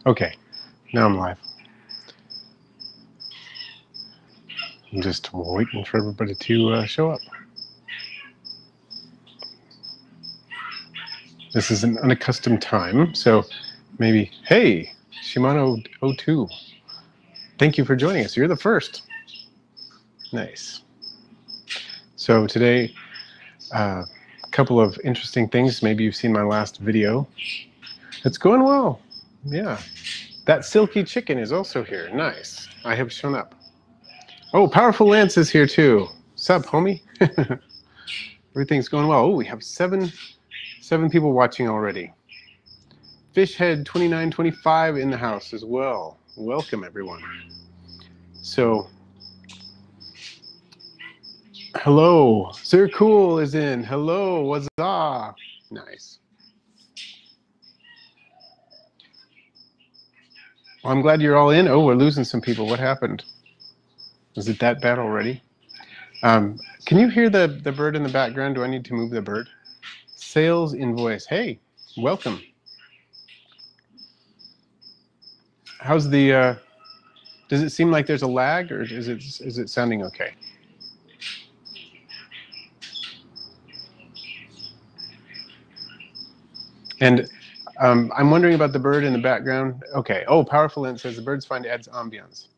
Okay, now I'm live. I'm just waiting for everybody to show up. This is an unaccustomed time, so maybe, hey, Shimano02, thank you for joining us. You're the first. Nice. So today, a couple of interesting things. Maybe you've seen my last video. It's going well. Yeah. That silky chicken is also here. Nice. I have shown up. Oh, Powerful Lance is here too. Sup, homie? Everything's going well. Oh, we have seven people watching already. Fishhead 2925 in the house as well. Welcome, everyone. So, hello. Sir Cool is in. Hello, what's up? Nice. Well, I'm glad you're all in. Oh, we're losing some people. What happened? Is it that bad already? Can you hear the bird in the background? Do I need to move the bird? Sales invoice. Hey, welcome. How's the, does it seem like there's a lag, or is it sounding okay? And I'm wondering about the bird in the background. Okay. Oh, Powerful Lens says the bird's fine, adds ambiance.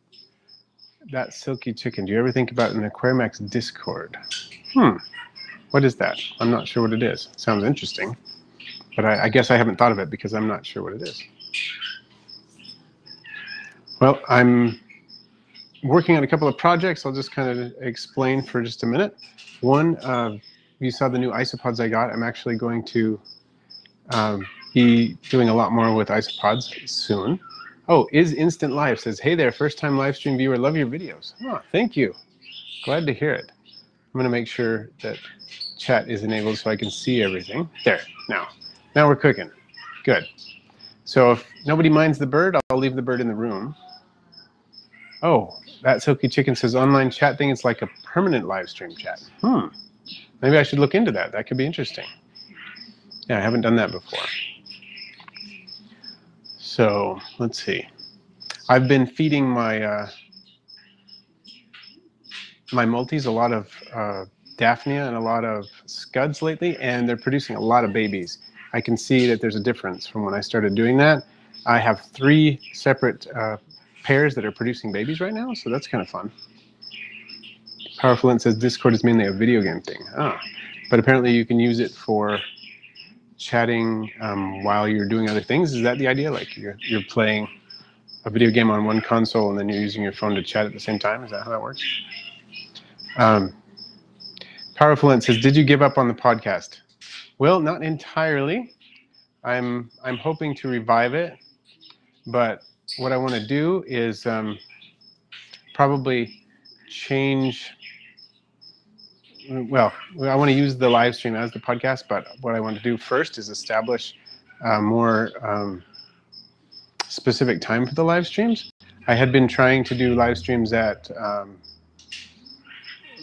That silky chicken. Do you ever think about an Aquarimax Discord? What is that? I'm not sure what it is. It sounds interesting, but I guess I haven't thought of it because I'm not sure what it is. Well, I'm working on a couple of projects. I'll just kind of explain for just a minute. One, you saw the new Isopods I got. I'm actually going to be doing a lot more with Isopods soon. Oh, Is Instant Live says, hey there, first time live stream viewer, love your videos. Oh, thank you. Glad to hear it. I'm going to make sure that chat is enabled so I can see everything. There, now we're cooking. Good. So if nobody minds the bird, I'll leave the bird in the room. Oh, that silky chicken says online chat thing, it's like a permanent live stream chat. Maybe I should look into that. That could be interesting. Yeah, I haven't done that before. So let's see. I've been feeding my my multis a lot of Daphnia and a lot of scuds lately, and they're producing a lot of babies. I can see that there's a difference from when I started doing that. I have 3 separate pairs that are producing babies right now, so that's kind of fun. Powerful Lens says Discord is mainly a video game thing. But apparently you can use it for chatting while you're doing other things. Is that the idea? Like you're playing a video game on one console and then you're using your phone to chat at the same time? Is that how that works? Powerful Lens says, did you give up on the podcast? Well, not entirely. I'm hoping to revive it, but what I want to do is probably change. Well, I want to use the live stream as the podcast, but what I want to do first is establish more specific time for the live streams. I had been trying to do live streams at, on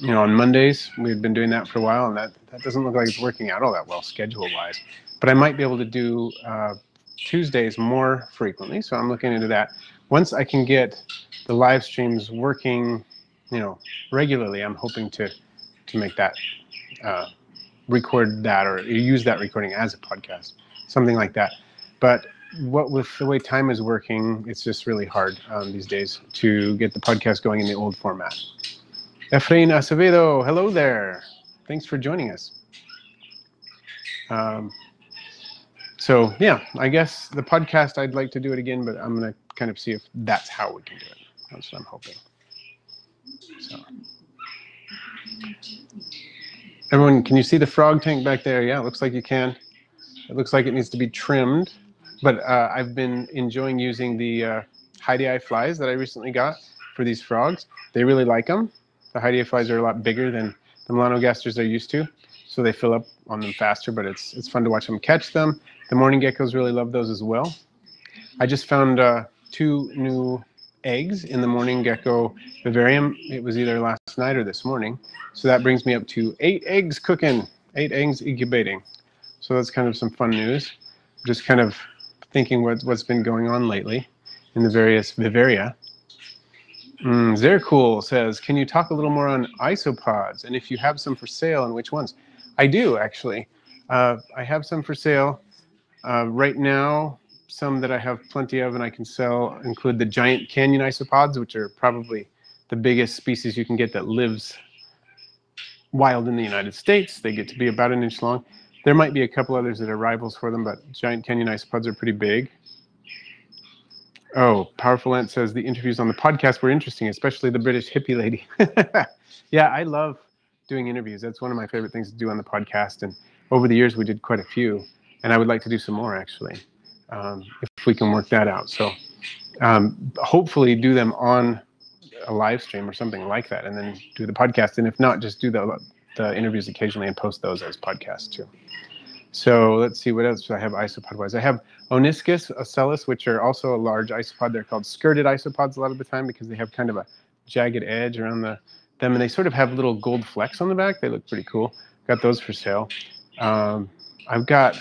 Mondays. We've been doing that for a while, and that doesn't look like it's working out all that well schedule-wise. But I might be able to do Tuesdays more frequently, so I'm looking into that. Once I can get the live streams working, regularly, I'm hoping to make that, record that, or use that recording as a podcast, something like that. But what with the way time is working, it's just really hard these days to get the podcast going in the old format. Efrain Acevedo, hello there. Thanks for joining us. So yeah, I guess the podcast, I'd like to do it again, but I'm going to kind of see if that's how we can do it. That's what I'm hoping. So. Everyone, can you see the frog tank back there? Yeah, it looks like you can. It looks like it needs to be trimmed, but I've been enjoying using the Heidi flies that I recently got for these frogs. They really like them. The Heidi flies are a lot bigger than the Melanogasters they're used to, so they fill up on them faster, but it's fun to watch them catch them. The morning geckos really love those as well. I just found 2 new eggs in the morning gecko vivarium. It was either last night or this morning. So that brings me up to 8 eggs cooking, 8 eggs incubating. So that's kind of some fun news. Just kind of thinking what's been going on lately in the various vivaria. Zercool says, can you talk a little more on isopods, and if you have some for sale, and which ones? I do, actually. I have some for sale. Right now, some that I have plenty of and I can sell include the giant canyon isopods, which are probably the biggest species you can get that lives wild in the United States. They get to be about an inch long. There might be a couple others that are rivals for them, but giant canyon isopods are pretty big. Oh, Powerful Ant says the interviews on the podcast were interesting, especially the British hippie lady. Yeah, I love doing interviews. That's one of my favorite things to do on the podcast. And over the years, we did quite a few. And I would like to do some more, actually, if we can work that out. So hopefully do them on a live stream or something like that, and then do the podcast. And if not, just do the interviews occasionally and post those as podcasts too. So let's see, what else do I have isopod-wise? I have Oniscus ocellus, which are also a large isopod. They're called skirted isopods a lot of the time because they have kind of a jagged edge around them, and they sort of have little gold flecks on the back. They look pretty cool. Got those for sale. I've got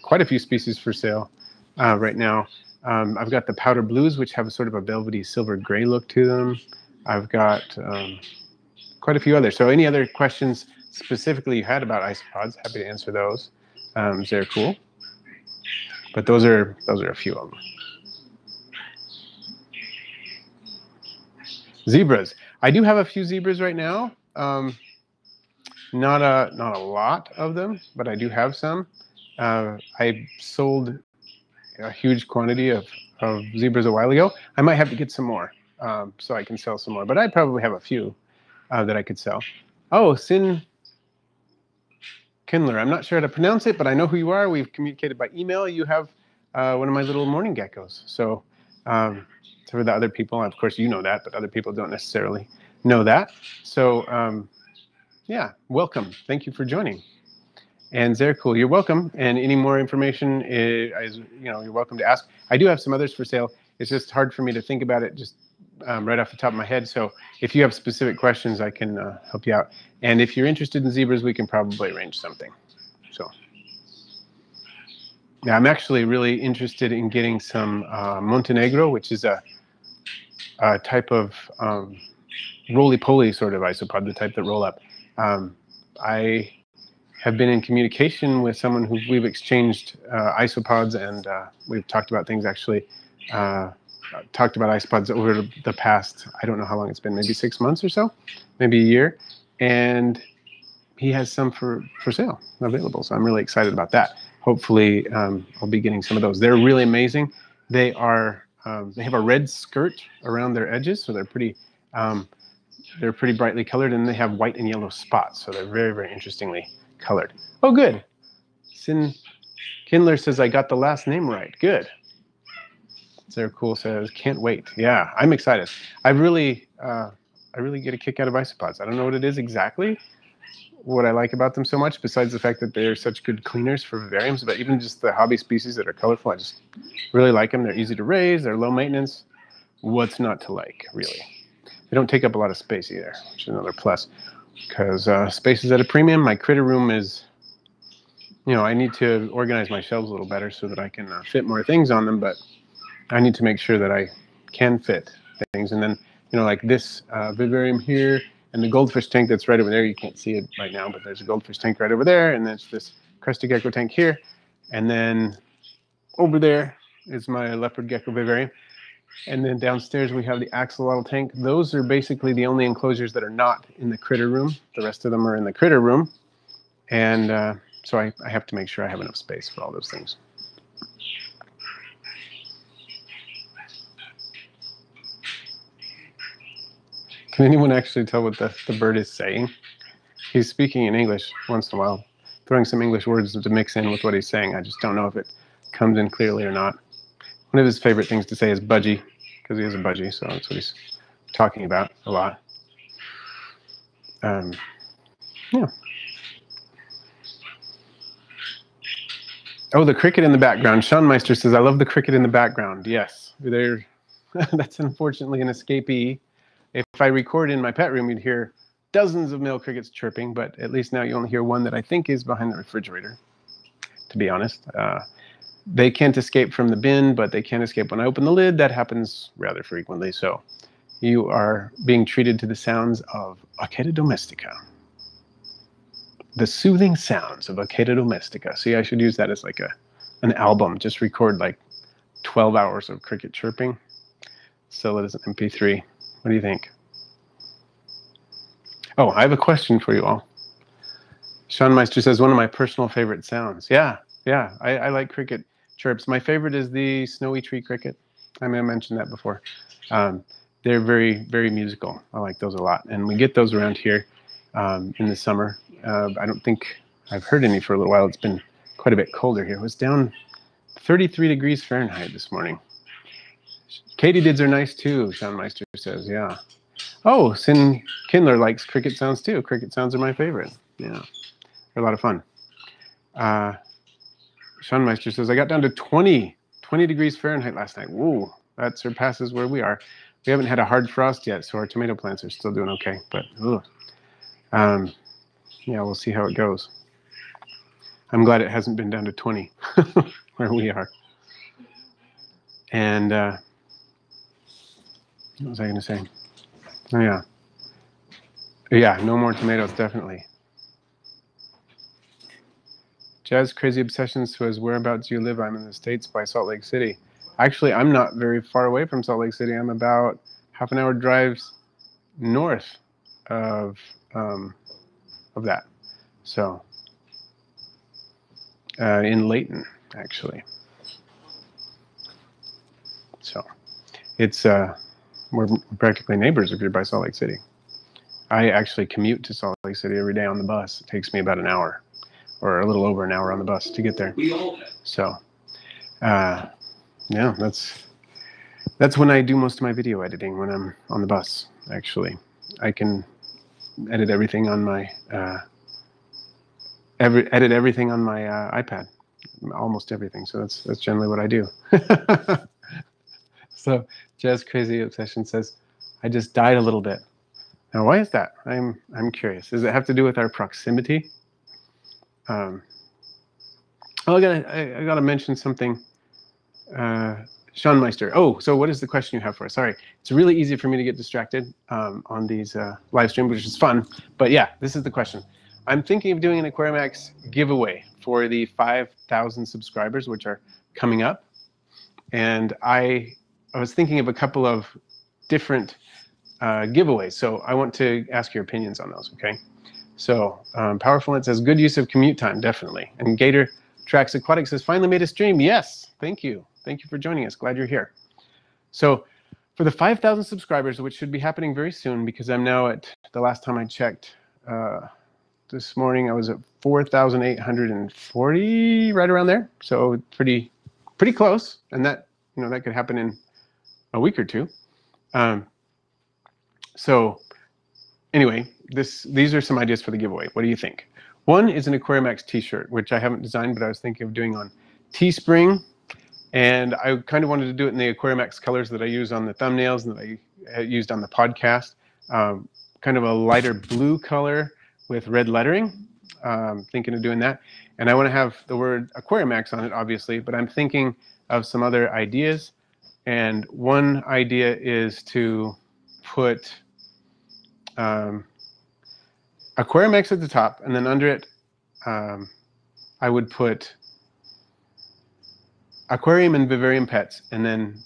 quite a few species for sale right now. I've got the powder blues, which have a sort of a velvety silver gray look to them. I've got quite a few others. So any other questions specifically you had about isopods, happy to answer those. They're cool. But those are a few of them. Zebras. I do have a few zebras right now. Not a lot of them, but I do have some. I sold a huge quantity of zebras a while ago. I might have to get some more so I can sell some more, but I probably have a few that I could sell. Oh, CIN Kindler. I'm not sure how to pronounce it, but I know who you are. We've communicated by email. You have one of my little morning geckos. So for the other people, of course, you know that, but other people don't necessarily know that. So yeah, welcome. Thank you for joining. And they're cool. You're welcome. And any more information is, you're welcome to ask. I do have some others for sale. It's just hard for me to think about it just right off the top of my head. So if you have specific questions, I can help you out. And if you're interested in zebras, we can probably arrange something. So yeah, I'm actually really interested in getting some Montenegro, which is a type of roly-poly sort of isopod, the type that roll up. I have been in communication with someone who we've exchanged isopods, and we've talked about things actually. Talked about isopods over the past, I don't know how long it's been, maybe 6 months or so, maybe a year, and he has some for sale available. So I'm really excited about that. Hopefully, I'll be getting some of those. They're really amazing. They are they have a red skirt around their edges, so they're pretty brightly colored, and they have white and yellow spots, so they're very, very interestingly colored. Oh, good. CIN Kindler says I got the last name right. Good. Sarah Cool says, can't wait. Yeah, I'm excited. I really get a kick out of isopods. I don't know what it is exactly, what I like about them so much, besides the fact that they're such good cleaners for vivariums, but even just the hobby species that are colorful, I just really like them. They're easy to raise, they're low maintenance. What's not to like, really? They don't take up a lot of space either, which is another plus, because space is at a premium. My critter room is, I need to organize my shelves a little better so that I can fit more things on them, but I need to make sure that I can fit things. And then, like this vivarium here and the goldfish tank that's right over there. You can't see it right now, but there's a goldfish tank right over there. And there's this crested gecko tank here. And then over there is my leopard gecko vivarium. And then downstairs we have the axolotl tank. Those are basically the only enclosures that are not in the critter room. The rest of them are in the critter room. And so I have to make sure I have enough space for all those things. Can anyone actually tell what the bird is saying? He's speaking in English once in a while, throwing some English words to mix in with what he's saying. I just don't know if it comes in clearly or not. One of his favorite things to say is budgie, because he is a budgie, so that's what he's talking about a lot. Yeah. Oh, the cricket in the background. Sean Meister says, I love the cricket in the background. Yes, that's unfortunately an escapee. If I record in my pet room, you'd hear dozens of male crickets chirping, but at least now you only hear one that I think is behind the refrigerator, to be honest. they can't escape from the bin, but they can't escape when I open the lid. That happens rather frequently. So you are being treated to the sounds of Aqua domestica. The soothing sounds of Aqua domestica. See, I should use that as like an album. Just record like 12 hours of cricket chirping. Sell it as an MP3. What do you think? Oh, I have a question for you all. Sean Meister says, one of my personal favorite sounds. Yeah, I like cricket chirps. My favorite is the snowy tree cricket. I may have mentioned that before. They're very, very musical. I like those a lot. And we get those around here in the summer. I don't think I've heard any for a little while. It's been quite a bit colder here. It was down 33 degrees Fahrenheit this morning. Katydids are nice too, Sean Meister says, yeah. Oh, CIN Kindler likes cricket sounds too. Cricket sounds are my favorite. Yeah, they're a lot of fun. Sean Meister says, I got down to 20 degrees Fahrenheit last night. Whoa, that surpasses where we are. We haven't had a hard frost yet, so our tomato plants are still doing okay. But yeah, we'll see how it goes. I'm glad it hasn't been down to 20 where we are. And what was I going to say? Oh, yeah. Yeah, no more tomatoes, definitely. Jazz Crazy Obsessions says, whereabouts do you live? I'm in the States by Salt Lake City. Actually, I'm not very far away from Salt Lake City. I'm about half an hour drive north of that. So, in Layton, actually. So, it's, we're practically neighbors if you're by Salt Lake City. I actually commute to Salt Lake City every day on the bus. It takes me about an hour, or a little over an hour on the bus to get there. So, yeah, that's when I do most of my video editing, when I'm on the bus, actually. I can edit everything on my iPad, almost everything. So that's generally what I do. So Jazz Crazy Obsession says, I just died a little bit. Now, why is that? I'm curious. Does it have to do with our proximity? Oh, I gotta mention something. Sean Meister. Oh, so what is the question you have for us? Sorry, it's really easy for me to get distracted on these live streams, which is fun. But yeah, this is the question. I'm thinking of doing an Aquarimax giveaway for the 5,000 subscribers, which are coming up. And I was thinking of a couple of different giveaways. So I want to ask your opinions on those, okay? So Powerful Net says, good use of commute time, definitely. And Gator Tracks Aquatics has finally made a stream. Yes, thank you. Thank you for joining us. Glad you're here. So for the 5,000 subscribers, which should be happening very soon, because I'm now at, the last time I checked this morning, I was at 4,840, right around there. So pretty close. And that, that could happen in a week or two. So anyway, these are some ideas for the giveaway. What do you think? One is an Aquarimax t-shirt, which I haven't designed, but I was thinking of doing on Teespring. And I kind of wanted to do it in the Aquarimax colors that I use on the thumbnails and that I used on the podcast. Kind of a lighter blue color with red lettering. Thinking of doing that. And I want to have the word Aquarimax on it, obviously, but I'm thinking of some other ideas. And one idea is to put Aquarimax at the top, and then under it, I would put aquarium and Bavarian pets, and then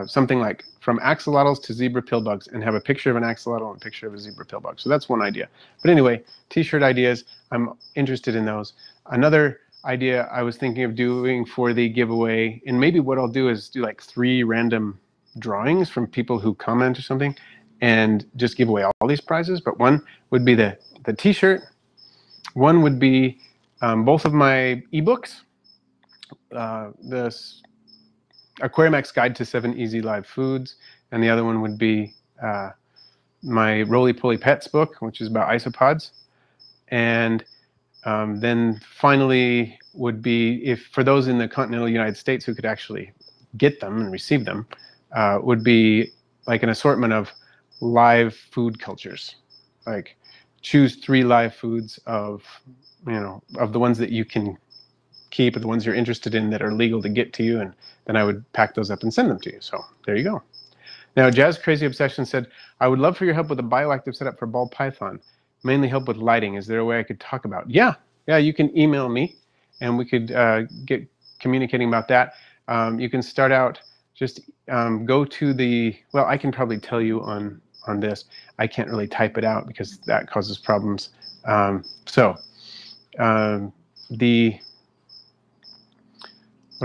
something like from axolotls to zebra pillbugs, and have a picture of an axolotl and a picture of a zebra pillbug. So that's one idea. But anyway, t-shirt ideas, I'm interested in those. Another idea I was thinking of doing for the giveaway, and maybe what I'll do is do like 3 random drawings from people who comment or something, and just give away all these prizes. But one would be the t-shirt. One would be both of my ebooks. This Aquarimax Guide to 7 Easy Live Foods, and the other one would be my Roly Poly Pets book, which is about isopods. And then finally would be, if for those in the continental United States who could actually get them and receive them, would be like an assortment of live food cultures. Like choose 3 live foods of, of the ones that you can keep, or the ones you're interested in that are legal to get to you, and then I would pack those up and send them to you. So there you go. Now, Jazz Crazy Obsession said, I would love for your help with a bioactive setup for ball python. Mainly help with lighting. Is there a way I could talk about? Yeah, you can email me, and we could get communicating about that. You can start out, just go to the, well, I can probably tell you on this. I can't really type it out because that causes problems. What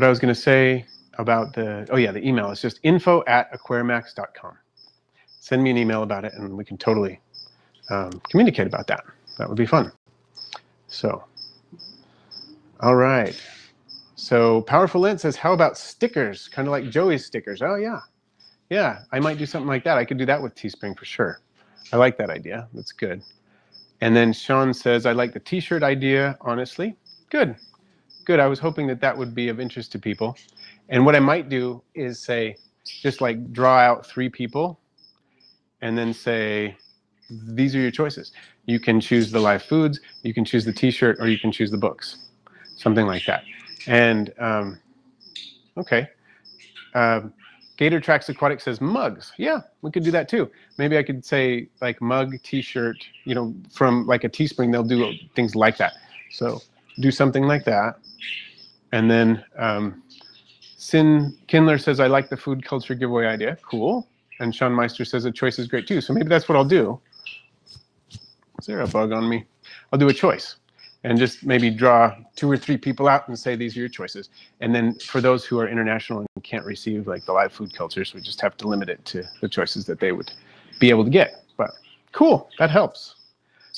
I was going to say about the email is just info@aquarimax.com. Send me an email about it, and we can totally communicate about that. That would be fun. So, all right. So Powerful Lint says, how about stickers? Kind of like Joey's stickers. Oh, yeah. Yeah, I might do something like that. I could do that with Teespring for sure. I like that idea. That's good. And then Sean says, I like the t-shirt idea, honestly. Good. Good. I was hoping that that would be of interest to people. And what I might do is say, just like draw out 3 people and then say, these are your choices. You can choose the live foods, you can choose the t-shirt, or you can choose the books. Something like that. And, okay. Gator Tracks Aquatics says mugs. Yeah, we could do that too. Maybe I could say like mug, t-shirt, you know, from like a Teespring, they'll do things like that. So do something like that. And then CIN Kindler says, I like the food culture giveaway idea. Cool. And Sean Meister says a choice is great too. So maybe that's what I'll do. Is there a bug on me? I'll do a choice and just maybe draw 2 or 3 people out and say, these are your choices. And then for those who are international and can't receive like the live food cultures, we just have to limit it to the choices that they would be able to get. But cool, that helps.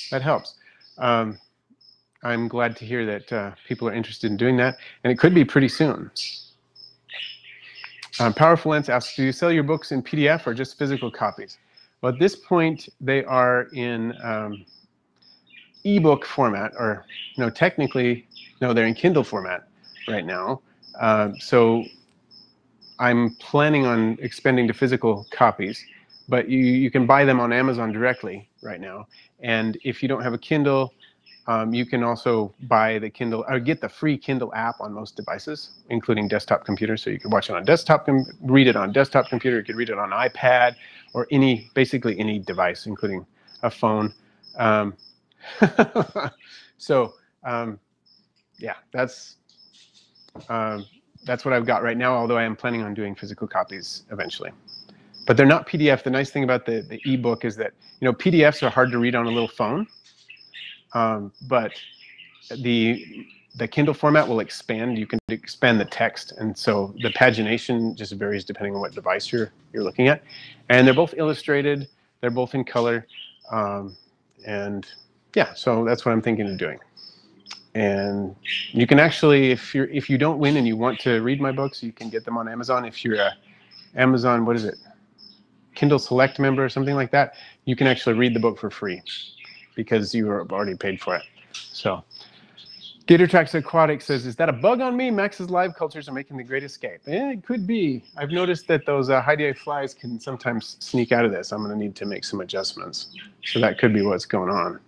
That helps. I'm glad to hear that people are interested in doing that, and it could be pretty soon. Powerful Lens asks, do you sell your books in PDF or just physical copies? Well, at this point, they are in ebook format, or no, technically, no, they're in Kindle format right now. So I'm planning on expanding to physical copies, but you can buy them on Amazon directly right now. And if you don't have a Kindle, you can also buy the Kindle, or get the free Kindle app on most devices, including desktop computers. So you can watch it on desktop, read it on desktop computer, you could read it on iPad, or basically any device, including a phone. So yeah, that's what I've got right now, although I am planning on doing physical copies eventually. But they're not PDF. The nice thing about the ebook is that, you know, PDFs are hard to read on a little phone, but the Kindle format will expand. You can expand the text, and so the pagination just varies depending on what device you're looking at. And they're both illustrated. They're both in color, and yeah, so that's what I'm thinking of doing. And you can actually, if you don't win and you want to read my books, you can get them on Amazon. If you're a Amazon, what is it, Kindle Select member or something like that, you can actually read the book for free because you have already paid for it. So Gator Tracks Aquatics says, is that a bug on me? Max's live cultures are making the great escape. It could be. I've noticed that those high-day flies can sometimes sneak out of this. I'm going to need to make some adjustments. So that could be what's going on.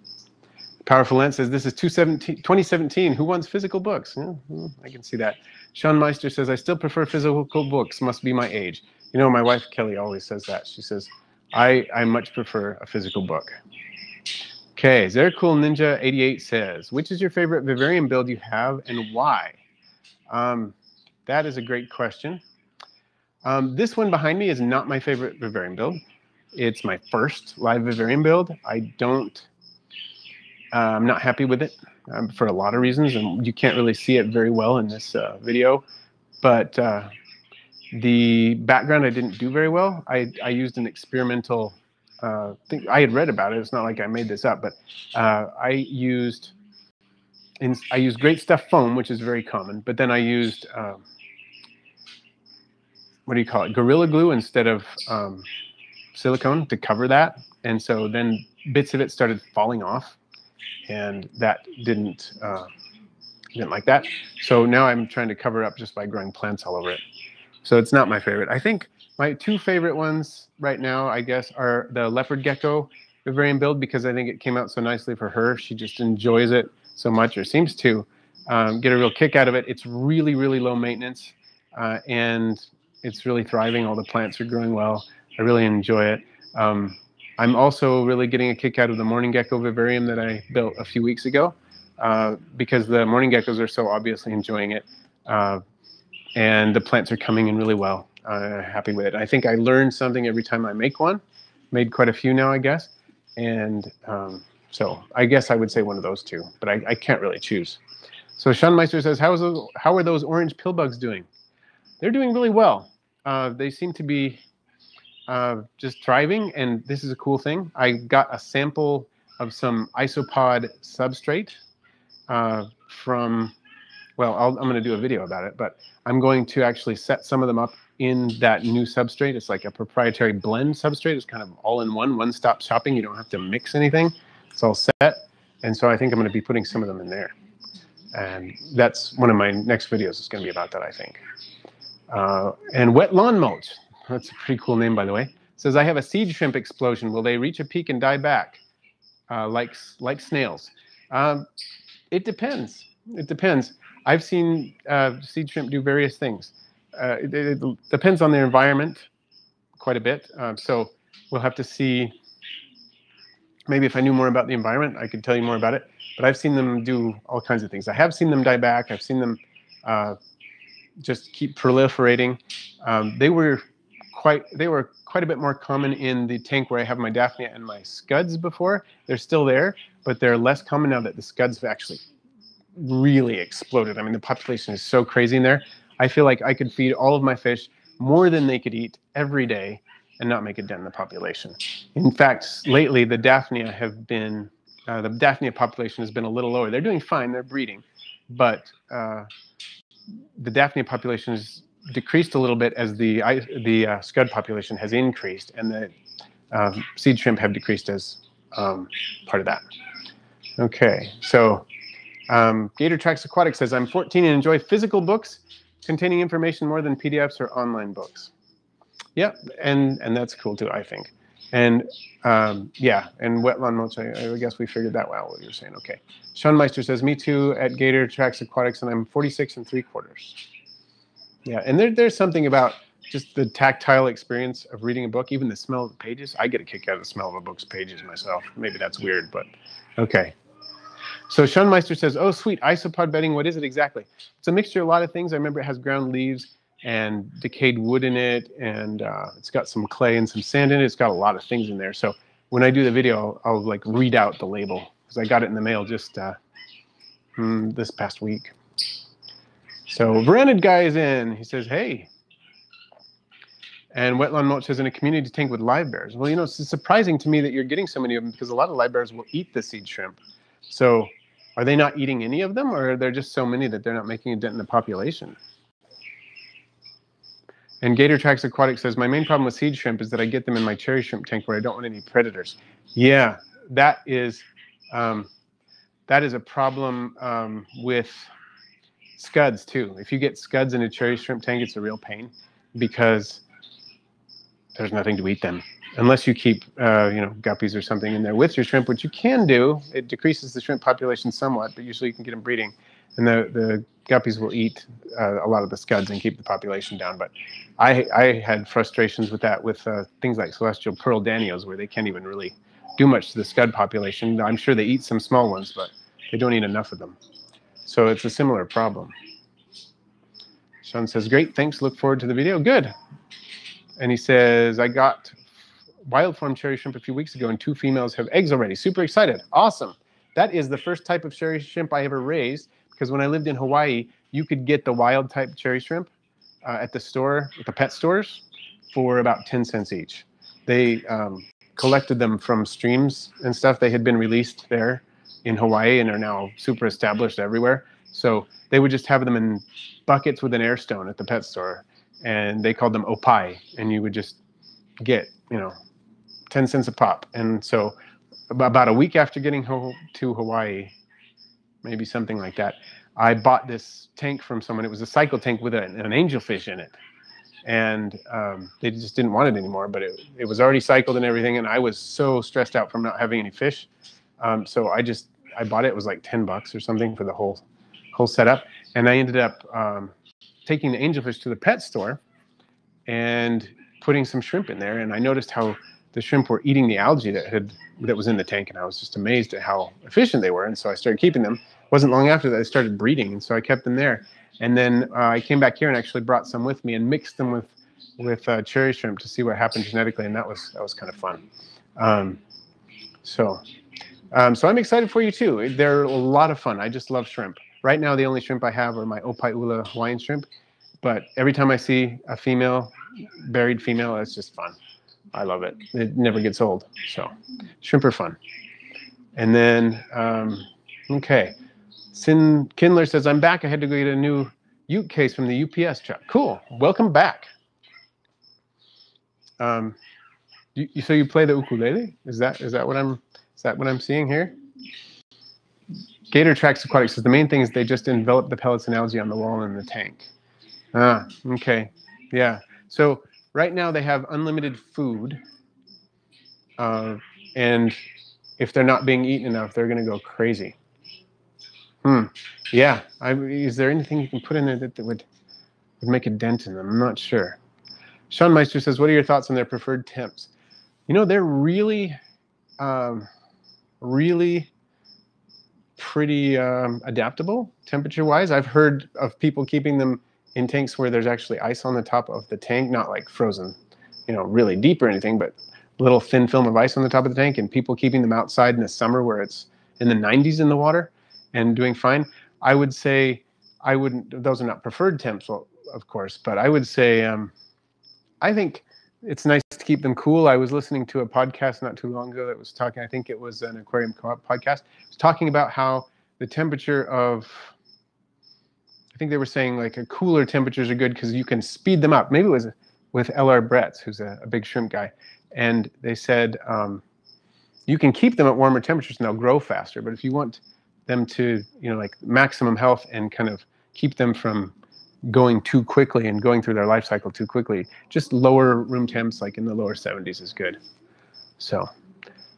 Powerful Lens says, this is 2017. Who wants physical books? Yeah, I can see that. Sean Meister says, I still prefer physical books. Must be my age. You know, my wife, Kelly, always says that. She says, I much prefer a physical book. Okay, Zercool Ninja 88 says, which is your favorite Bavarian build you have and why? That is a great question. This one behind me is not my favorite Bavarian build. It's my first live Bavarian build. I'm not happy with it for a lot of reasons, and you can't really see it very well in this video. But the background I didn't do very well. I used an experimental thing. I had read about it. It's not like I made this up, but I used Great Stuff foam, which is very common. But then I used what do you call it? Gorilla Glue instead of silicone to cover that, and so then bits of it started falling off. And that didn't like that. So now I'm trying to cover up just by growing plants all over it. So it's not my favorite. I think my 2 favorite ones right now, I guess, are the leopard gecko Bavarian build, because I think it came out so nicely for her. She just enjoys it so much, or seems to. get a real kick out of it. It's really, really low maintenance, and it's really thriving. All the plants are growing well. I really enjoy it. I'm also really getting a kick out of the morning gecko vivarium that I built a few weeks ago, because the morning geckos are so obviously enjoying it, and the plants are coming in really well. Happy with it. I think I learn something every time I make one. Made quite a few now, I guess, and so I guess I would say one of those two, but I can't really choose. So Sean Meister says, how are those orange pill bugs doing? They're doing really well. They seem to be just thriving, and this is a cool thing. I got a sample of some isopod substrate from, well, I'm going to do a video about it, but I'm going to actually set some of them up in that new substrate. It's like a proprietary blend substrate. It's kind of all in one-stop shopping. You don't have to mix anything. It's all set. And so I think I'm going to be putting some of them in there. And that's one of my next videos is going to be about that, I think. And wet lawn mulch. That's a pretty cool name, by the way. It says, I have a seed shrimp explosion. Will they reach a peak and die back like snails? It depends. It depends. I've seen seed shrimp do various things. It depends on their environment quite a bit. So we'll have to see. Maybe if I knew more about the environment, I could tell you more about it. But I've seen them do all kinds of things. I have seen them die back. I've seen them just keep proliferating. They were quite a bit more common in the tank where I have my Daphnia and my scuds before. They're still there, but they're less common now that the scuds have actually really exploded. I mean, the population is so crazy in there. I feel like I could feed all of my fish more than they could eat every day and not make a dent in the population. In fact, lately the Daphnia the Daphnia population has been a little lower. They're doing fine, they're breeding, but the Daphnia population has decreased a little bit as the scud population has increased, and the seed shrimp have decreased as part of that. Okay, so Gator Tracks Aquatics says, I'm 14 and enjoy physical books containing information more than PDFs or online books. Yeah, and that's cool too, I think. And yeah, and wet lawn mulch, I guess we figured that out, what you're saying. Okay. Sean Meister says, me too at Gator Tracks Aquatics, and I'm 46 3/4. Yeah, and there's something about just the tactile experience of reading a book, even the smell of the pages. I get a kick out of the smell of a book's pages myself. Maybe that's weird, but okay. So Sean Meister says, oh, sweet, isopod bedding, what is it exactly? It's a mixture of a lot of things. I remember it has ground leaves and decayed wood in it, and it's got some clay and some sand in it. It's got a lot of things in there. So when I do the video, I'll like read out the label, because I got it in the mail just this past week. So Veranid guy is in. He says, hey. And wet lawn mulch says, in a community tank with live bears. Well, you know, it's surprising to me that you're getting so many of them, because a lot of live bears will eat the seed shrimp. So are they not eating any of them, or are there just so many that they're not making a dent in the population? And Gator Tracks Aquatics says, my main problem with seed shrimp is that I get them in my cherry shrimp tank where I don't want any predators. Yeah, that is a problem with scuds too. If you get scuds in a cherry shrimp tank, it's a real pain, because there's nothing to eat them. Unless you keep, you know, guppies or something in there with your shrimp, which you can do. It decreases the shrimp population somewhat, but usually you can get them breeding. And the guppies will eat a lot of the scuds and keep the population down. But I had frustrations with that with things like celestial pearl danios, where they can't even really do much to the scud population. I'm sure they eat some small ones, but they don't eat enough of them. So it's a similar problem. Sean says, great, thanks, look forward to the video. Good. And he says, I got wild form cherry shrimp a few weeks ago, and 2 females have eggs already. Super excited. Awesome. That is the first type of cherry shrimp I ever raised, because when I lived in Hawaii, you could get the wild type cherry shrimp at the store, at the pet stores, for about 10 cents each. They collected them from streams and stuff. They had been released there in Hawaii and are now super established everywhere. So they would just have them in buckets with an air stone at the pet store, and they called them opai, and you would just get, you know, 10 cents a pop. And so about a week after getting to Hawaii, maybe something like that, I bought this tank from someone. It was a cycle tank with an angelfish in it. And they just didn't want it anymore, but it was already cycled and everything, and I was so stressed out from not having any fish. So I bought it. It was like $10 or something for the whole whole setup. And I ended up taking the angelfish to the pet store and putting some shrimp in there. And I noticed how the shrimp were eating the algae that was in the tank, and I was just amazed at how efficient they were. And so I started keeping them. It wasn't long after that I started breeding, and so I kept them there. And then I came back here and actually brought some with me and mixed them with cherry shrimp to see what happened genetically, and that was kind of fun. So I'm excited for you too. They're a lot of fun. I just love shrimp. Right now, the only shrimp I have are my Opaiula Hawaiian shrimp, but every time I see a female, buried female, it's just fun. I love it. It never gets old. So shrimp are fun. And then, okay. CIN Kindler says, I'm back. I had to go get a new ute case from the UPS truck. Cool. Welcome back. So you play the ukulele? Is that what I'm seeing here? Gator Tracks Aquatics says the main thing is they just envelop the pellets and algae on the wall and in the tank. Ah, okay. Yeah. So right now they have unlimited food. And if they're not being eaten enough, they're going to go crazy. Yeah. Is there anything you can put in there that would make a dent in them? I'm not sure. Sean Meister says, what are your thoughts on their preferred temps? You know, they're really pretty adaptable temperature-wise. I've heard of people keeping them in tanks where there's actually ice on the top of the tank, not like frozen, you know, really deep or anything, but a little thin film of ice on the top of the tank, and people keeping them outside in the summer where it's in the 90s in the water and doing fine. I would say I wouldn't, those are not preferred temps, well, of course, but I would say I think it's nice to keep them cool. I was listening to a podcast not too long ago that was talking, I think it was an aquarium co-op podcast. It was talking about how the temperature of, I think they were saying like a cooler temperatures are good because you can speed them up. Maybe it was with L.R. Bretz, who's a big shrimp guy. And they said you can keep them at warmer temperatures and they'll grow faster. But if you want them to, you know, like maximum health and kind of keep them from going too quickly and going through their life cycle too quickly, just lower room temps, like in the lower 70s, is good. So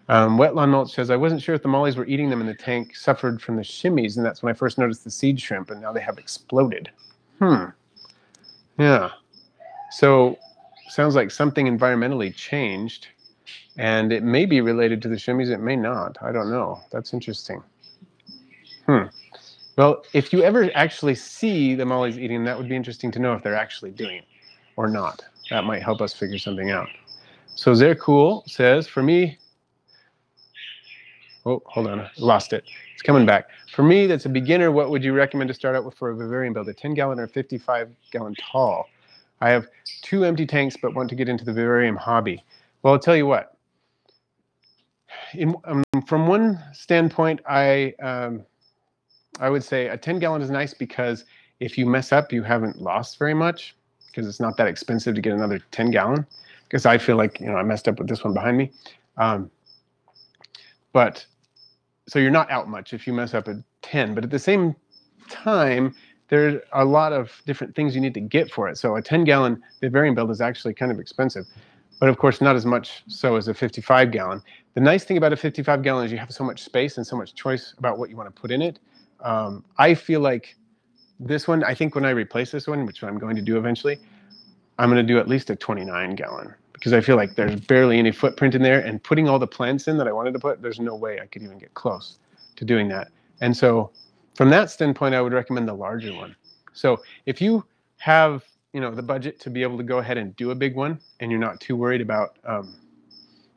Wet Lawn Mulch says, I wasn't sure if the mollies were eating them in the tank suffered from the shimmies, and that's when I first noticed the seed shrimp, and now they have exploded. Yeah. So sounds like something environmentally changed, and it may be related to the shimmies. It may not. I don't know. That's interesting. Well, if you ever actually see the mollies eating, that would be interesting to know if they're actually doing it or not. That might help us figure something out. So Zare Cool says, for me, oh, hold on, I lost it. It's coming back. For me, that's a beginner. What would you recommend to start out with for a Bavarian build? A 10-gallon or 55-gallon tall? I have 2 empty tanks, but want to get into the Bavarian hobby. Well, I'll tell you what. From one standpoint, I would say a 10-gallon is nice because if you mess up, you haven't lost very much because it's not that expensive to get another 10-gallon. Because I feel like, you know, I messed up with this one behind me. But so you're not out much if you mess up at 10. But at the same time, there are a lot of different things you need to get for it. So a 10-gallon Bavarian build is actually kind of expensive. But of course, not as much so as a 55-gallon. The nice thing about a 55-gallon is you have so much space and so much choice about what you want to put in it. I feel like this one, I think when I replace this one, which I'm going to do eventually, I'm going to do at least a 29-gallon because I feel like there's barely any footprint in there, and putting all the plants in that I wanted to put, there's no way I could even get close to doing that. And so from that standpoint, I would recommend the larger one. So if you have, you know, the budget to be able to go ahead and do a big one, and you're not too worried about,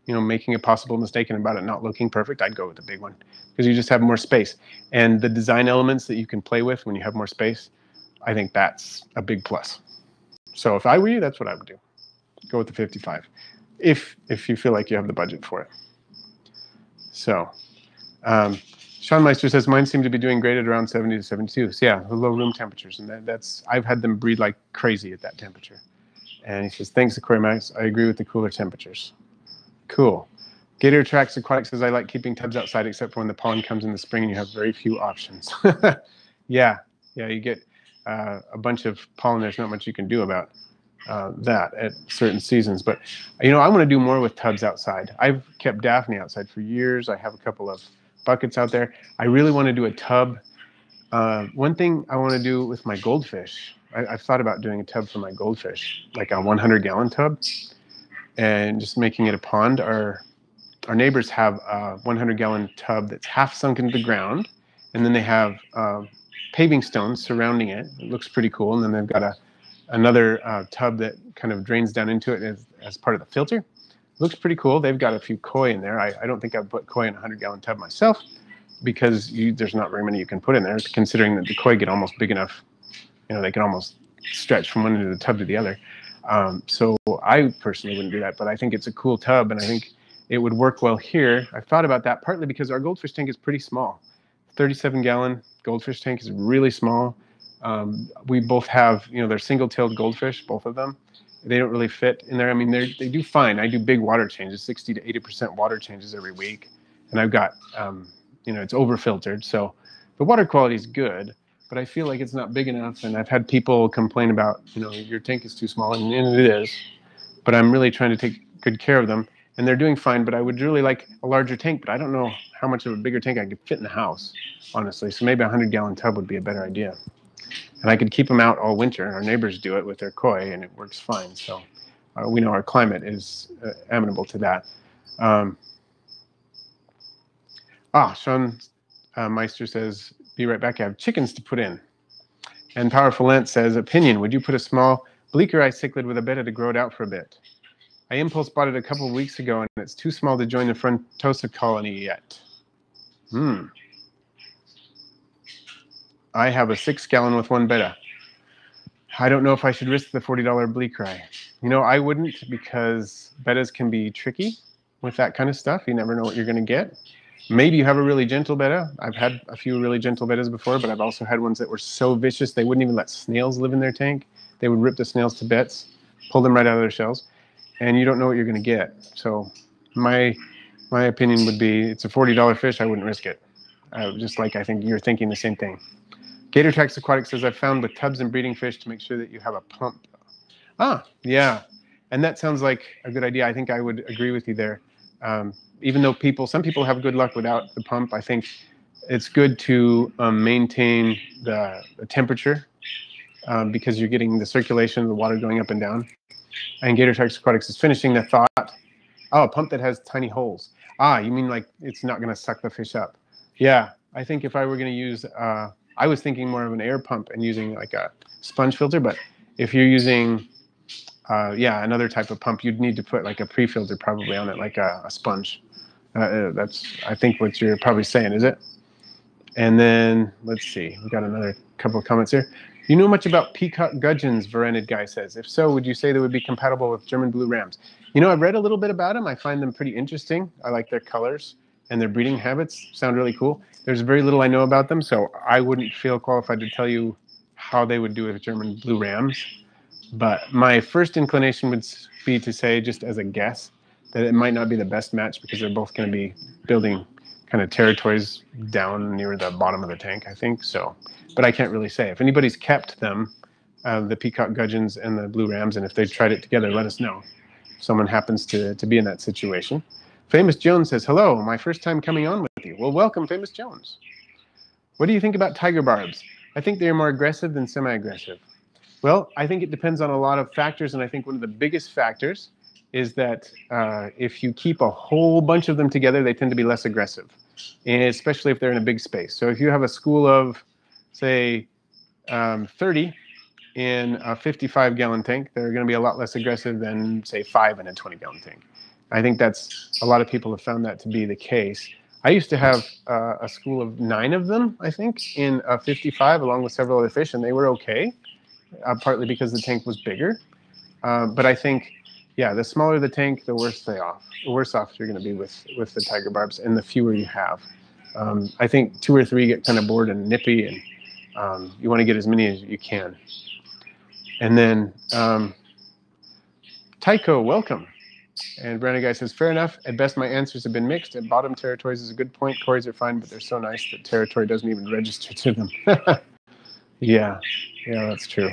you know, making a possible mistake and about it not looking perfect, I'd go with the big one because you just have more space. And the design elements that you can play with when you have more space, I think that's a big plus. So if I were you, that's what I would do. Go with the 55 if you feel like you have the budget for it. So Sean Meister says, mine seem to be doing great at around 70 to 72. So yeah, the low room temperatures. And that's, I've had them breed like crazy at that temperature. And he says, thanks, Aquarimax. I agree with the cooler temperatures. Cool. Gator Tracks Aquatics says, I like keeping tubs outside except for when the pollen comes in the spring and you have very few options. Yeah, you get a bunch of pollen. There's not much you can do about that at certain seasons. But, you know, I want to do more with tubs outside. I've kept Daphne outside for years. I have a couple of buckets out there. I really want to do a tub One thing I want to do with my goldfish, I've thought about doing a tub for my goldfish, like a 100-gallon tub, and just making it a pond. Our neighbors have a 100-gallon tub that's half sunk into the ground, and then they have paving stones surrounding it. It looks pretty cool. And then they've got another tub that kind of drains down into it as part of the filter. It looks pretty cool. They've got a few koi in there. I don't think I'd put koi in a 100-gallon tub myself, because there's not very many you can put in there, considering that the koi get almost big enough. They can almost stretch from one end of the tub to the other. So I personally wouldn't do that, but I think it's a cool tub, and I think it would work well here. I've thought about that partly because our goldfish tank is pretty small. 37-gallon goldfish tank is really small. We both have, they're single-tailed goldfish, both of them. They don't really fit in there. I mean, they do fine. I do big water changes, 60 to 80% water changes every week. And I've got, it's over-filtered. So the water quality is good, but I feel like it's not big enough. And I've had people complain about, your tank is too small, and it is. But I'm really trying to take good care of them. And they're doing fine, but I would really like a larger tank, but I don't know how much of a bigger tank I could fit in the house, honestly. So maybe a 100-gallon tub would be a better idea. And I could keep them out all winter. Our neighbors do it with their koi, and it works fine. So we know our climate is amenable to that. Sean Meister says, be right back, I have chickens to put in. And Powerful Lent says, opinion, would you put a small bleaker eye cichlid with a betta to grow it out for a bit? I impulse bought it a couple of weeks ago, and it's too small to join the frontosa colony yet. I have a 6-gallon with one betta. I don't know if I should risk the $40 bleaker eye. I wouldn't, because bettas can be tricky with that kind of stuff. You never know what you're going to get. Maybe you have a really gentle betta. I've had a few really gentle bettas before, but I've also had ones that were so vicious they wouldn't even let snails live in their tank. They would rip the snails to bits, pull them right out of their shells, and you don't know what you're going to get. So my opinion would be, it's a $40 fish. I wouldn't risk it. Just like I think you're thinking the same thing. Gator Tax Aquatics says, I've found with tubs and breeding fish to make sure that you have a pump. Yeah. And that sounds like a good idea. I think I would agree with you there. Even though some people have good luck without the pump, I think it's good to maintain the temperature because you're getting the circulation of the water going up and down. And Gator Tax Aquatics is finishing the thought. A pump that has tiny holes. You mean like it's not going to suck the fish up? Yeah, I think if I were going to use, I was thinking more of an air pump and using like a sponge filter. But if you're using, another type of pump, you'd need to put like a pre-filter probably on it, like a sponge. That's, I think, what you're probably saying, is it? And then, let's see, we've got another couple of comments here. You know much about peacock gudgeons, Varenid Guy says. If so, would you say they would be compatible with German blue rams? I've read a little bit about them. I find them pretty interesting. I like their colors, and their breeding habits sound really cool. There's very little I know about them, so I wouldn't feel qualified to tell you how they would do with German blue rams. But my first inclination would be to say, just as a guess, that it might not be the best match because they're both going to be building kind of territories down near the bottom of the tank, I think. So, but I can't really say. If anybody's kept them, the peacock gudgeons and the blue rams, and if they tried it together, let us know. If someone happens to be in that situation. Famous Jones says, hello, my first time coming on with you. Well, welcome, Famous Jones. What do you think about tiger barbs? I think they are more aggressive than semi-aggressive. Well, I think it depends on a lot of factors, and I think one of the biggest factors is that if you keep a whole bunch of them together, they tend to be less aggressive, and especially if they're in a big space. So if you have a school of, say, 30 in a 55-gallon tank, they're going to be a lot less aggressive than, say, 5 in a 20-gallon tank. I think a lot of people have found that to be the case. I used to have a school of 9 of them, I think, in a 55, along with several other fish, and they were okay, partly because the tank was bigger. But I think, the smaller the tank, the worse off you're going to be with the tiger barbs, and the fewer you have. I think 2 or 3 get kind of bored and nippy, and you want to get as many as you can. And then Tyco, welcome. And Brandon Guy says, fair enough. At best, my answers have been mixed. At bottom, territories is a good point. Cories are fine, but they're so nice that territory doesn't even register to them. Yeah, that's true.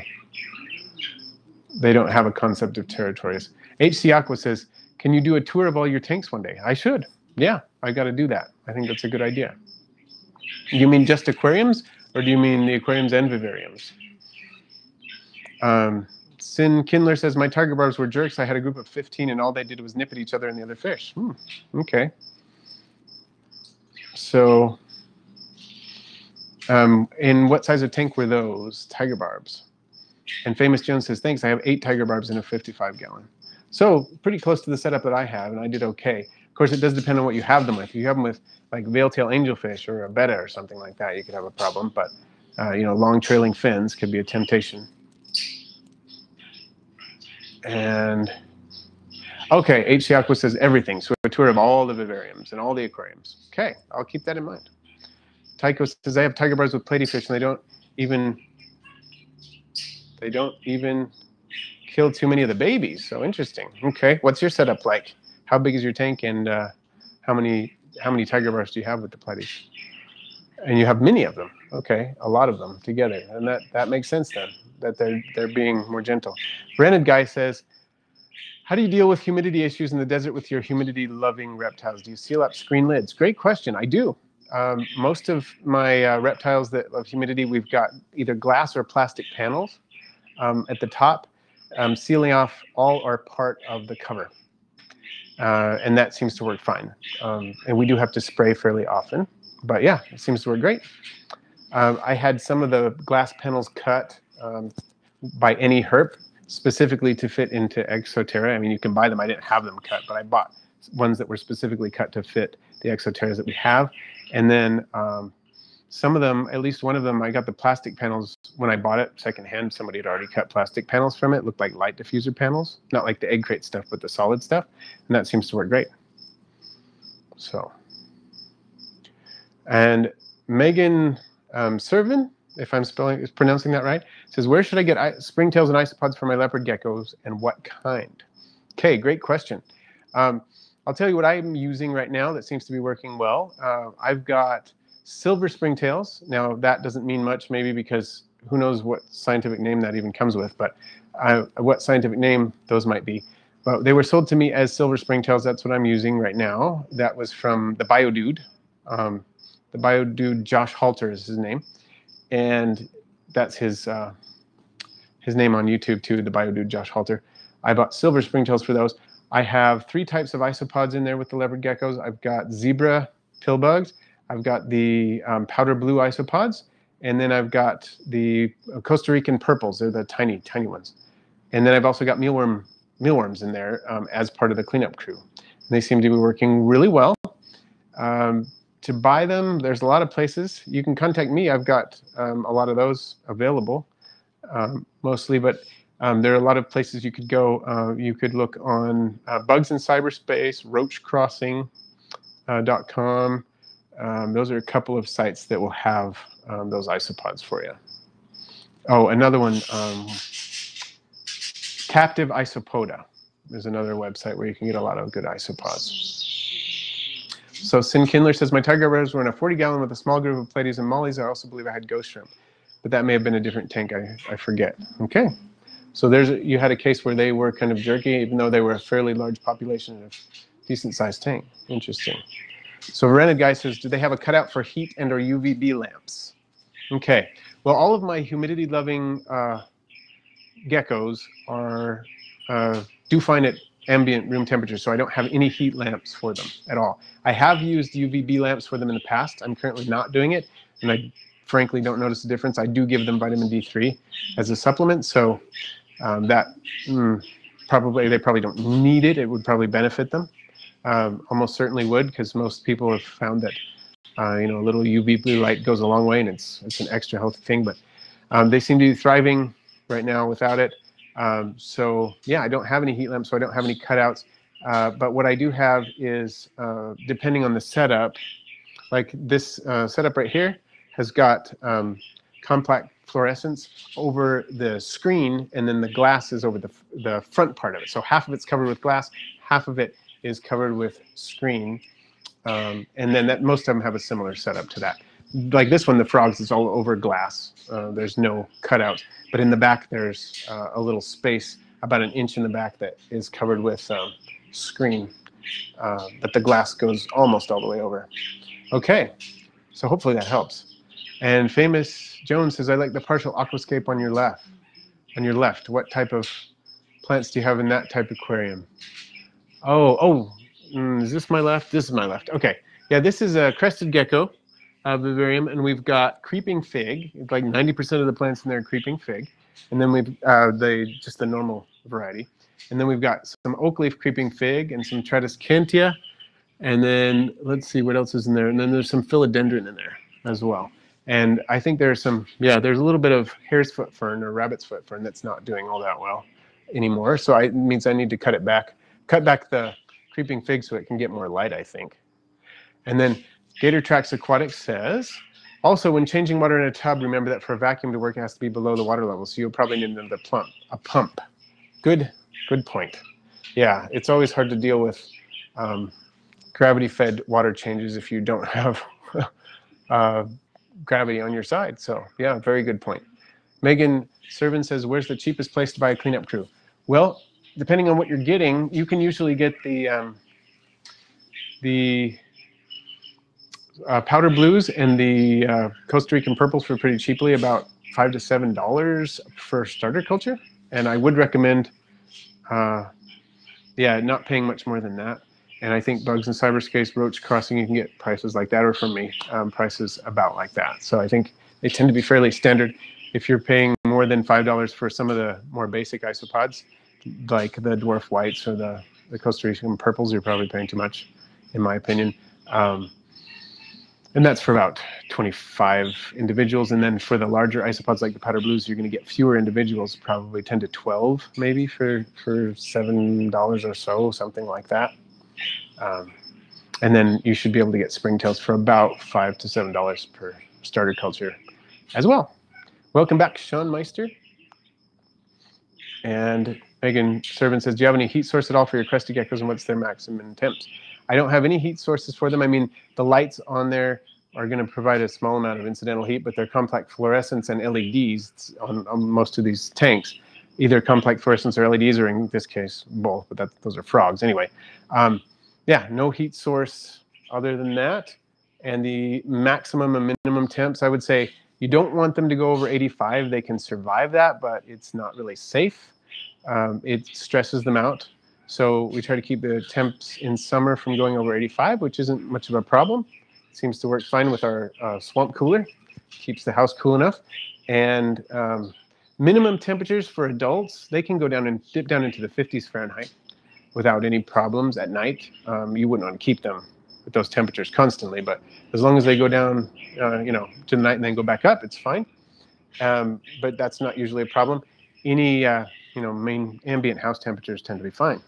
They don't have a concept of territories. HC Aqua says, can you do a tour of all your tanks one day? I should. Yeah, I got to do that. I think that's a good idea. You mean just aquariums? Or do you mean the aquariums and vivariums? CIN Kindler says, my tiger barbs were jerks. I had a group of 15 and all they did was nip at each other and the other fish. Okay. So, in what size of tank were those tiger barbs? And Famous Jones says, thanks, I have 8 tiger barbs in a 55-gallon. So pretty close to the setup that I have, and I did okay. Of course, it does depend on what you have them with. If you have them with like veil-tail angelfish or a betta or something like that, you could have a problem. But you know, long trailing fins could be a temptation. And okay, HC Aqua says everything. So a tour of all the vivariums and all the aquariums. Okay, I'll keep that in mind. Tyco says, I have tiger barbs with platyfish, and they don't even kill too many of the babies. So interesting. Okay, what's your setup like? How big is your tank, and how many tiger barbs do you have with the platies? And you have many of them. Okay, a lot of them together, and that makes sense then, that they're being more gentle. Rented Guy says, how do you deal with humidity issues in the desert with your humidity-loving reptiles? Do you seal up screen lids? Great question. I do. Most of my reptiles that love humidity, we've got either glass or plastic panels at the top, sealing off all or part of the cover. And that seems to work fine. And we do have to spray fairly often. But yeah, it seems to work great. I had some of the glass panels cut by any herp, specifically to fit into Exoterra. I mean, you can buy them. I didn't have them cut, but I bought ones that were specifically cut to fit the Exoterras that we have. And then some of them, at least one of them, I got the plastic panels when I bought it secondhand. Somebody had already cut plastic panels from it. It looked like light diffuser panels, not like the egg crate stuff, but the solid stuff. And that seems to work great. So, and Megan Servin, if I'm pronouncing that right, says, where should I get springtails and isopods for my leopard geckos, and what kind? Okay, great question. I'll tell you what I'm using right now that seems to be working well. I've got silver springtails. Now, that doesn't mean much, maybe, because who knows what scientific name that even comes with, but what scientific name those might be. But they were sold to me as silver springtails. That's what I'm using right now. That was from the Biodude. The Biodude, Josh Halter is his name. And that's his name on YouTube too, the Biodude Josh Halter. I bought silver springtails for those. I have 3 types of isopods in there with the leopard geckos. I've got zebra pillbugs. I've got the powder blue isopods. And then I've got the Costa Rican purples. They're the tiny, tiny ones. And then I've also got mealworms in there as part of the cleanup crew. And they seem to be working really well. To buy them, there's a lot of places. You can contact me. I've got a lot of those available, mostly, but there are a lot of places you could go. You could look on Bugs in Cyberspace, roachcrossing.com. Those are a couple of sites that will have those isopods for you. Oh, another one, Captive Isopoda. There's another website where you can get a lot of good isopods. So CIN Kindler says, my tiger barbs were in a 40-gallon with a small group of platies and mollies. I also believe I had ghost shrimp, but that may have been a different tank. I forget. Okay. So you had a case where they were kind of jerky, even though they were a fairly large population in a decent-sized tank. Interesting. So Rented Guy says, do they have a cutout for heat and or UVB lamps? Okay. Well, all of my humidity-loving geckos do fine at ambient room temperature, so I don't have any heat lamps for them at all. I have used UVB lamps for them in the past. I'm currently not doing it, and I frankly don't notice a difference. I do give them vitamin D3 as a supplement, so they probably don't need it. It would probably benefit them. Almost certainly would, because most people have found that a little UV blue light goes a long way, and it's an extra healthy thing. But they seem to be thriving right now without it. So yeah, I don't have any heat lamps, so I don't have any cutouts. But what I do have is, depending on the setup, like this setup right here has got compact fluorescence over the screen, and then the glass is over the front part of it. So half of it's covered with glass, half of it is covered with screen. And then most of them have a similar setup to that. Like this one, the frogs, is all over glass. There's no cutout. But in the back, there's a little space, about 1 inch in the back, that is covered with screen. But the glass goes almost all the way over. Okay, so hopefully that helps. And Famous Jones says, I like the partial aquascape on your left. On your left, what type of plants do you have in that type of aquarium? Is this my left? This is my left. Okay. Yeah, this is a crested gecko, Bavarian, and we've got creeping fig. Like 90% of the plants in there are creeping fig. And then we've just the normal variety. And then we've got some oak leaf creeping fig and some Tradescantia. And then let's see what else is in there. And then there's some philodendron in there as well. And I think there's there's a little bit of hare's foot fern or rabbit's foot fern that's not doing all that well anymore. So it means I need to cut back the creeping fig so it can get more light, I think. And then Gator Tracks Aquatics says, also when changing water in a tub, remember that for a vacuum to work, it has to be below the water level. So you'll probably need another pump. Good point. Yeah, it's always hard to deal with gravity-fed water changes if you don't have gravity on your side. So yeah, very good point. Megan Servin says, where's the cheapest place to buy a cleanup crew? Well, depending on what you're getting, you can usually get the powder blues and the Costa Rican purples for pretty cheaply, about $5 to $7 for starter culture. And I would recommend, not paying much more than that. And I think Bugs and Cyberspace, Roach Crossing, you can get prices like that, or from me, prices about like that. So I think they tend to be fairly standard. If you're paying more than $5 for some of the more basic isopods, like the dwarf whites or the Costa Rican purples, you're probably paying too much, in my opinion. And that's for about 25 individuals. And then for the larger isopods like the powder blues, you're going to get fewer individuals, probably 10 to 12 maybe for $7 or so, something like that. And then you should be able to get Springtails for about $5 to $7 per starter culture as well. Welcome back, Sean Meister. And Megan Servin says, do you have any heat source at all for your crested geckos, and what's their maximum temps? I don't have any heat sources for them. I mean, the lights on there are going to provide a small amount of incidental heat, but they're complex fluorescents and LEDs on most of these tanks. Either complex fluorescents or LEDs, or in this case, both, but those are frogs anyway. Yeah, no heat source other than that. And the maximum and minimum temps, I would say you don't want them to go over 85. They can survive that, but it's not really safe. It stresses them out. So we try to keep the temps in summer from going over 85, which isn't much of a problem. It seems to work fine with our swamp cooler. Keeps the house cool enough. And minimum temperatures for adults, they can go down and dip down into the 50s Fahrenheit without any problems at night. You wouldn't want to keep them with those temperatures constantly, but as long as they go down, to the night and then go back up, it's fine. But that's not usually a problem. Any, main ambient house temperatures tend to be fine.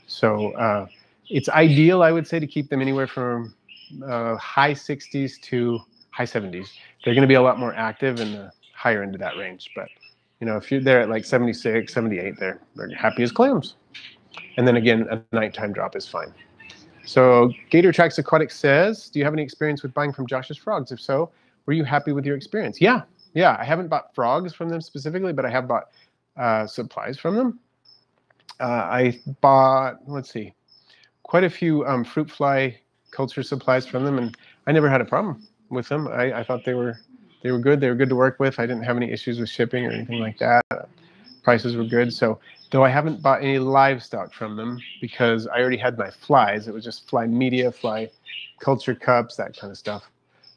So it's ideal, I would say, to keep them anywhere from high 60s to high 70s. They're going to be a lot more active in the higher end of that range. But, if you're there at like 76, 78, they're happy as clams. And then again, a nighttime drop is fine. So Gator Tracks Aquatics says, do you have any experience with buying from Josh's Frogs? If so, were you happy with your experience? Yeah. I haven't bought frogs from them specifically, but I have bought supplies from them. I bought, quite a few fruit fly culture supplies from them, and I never had a problem with them. I thought they were good. They were good to work with. I didn't have any issues with shipping or anything like that. Prices were good. So though I haven't bought any livestock from them because I already had my flies, it was just fly media, fly culture cups, that kind of stuff.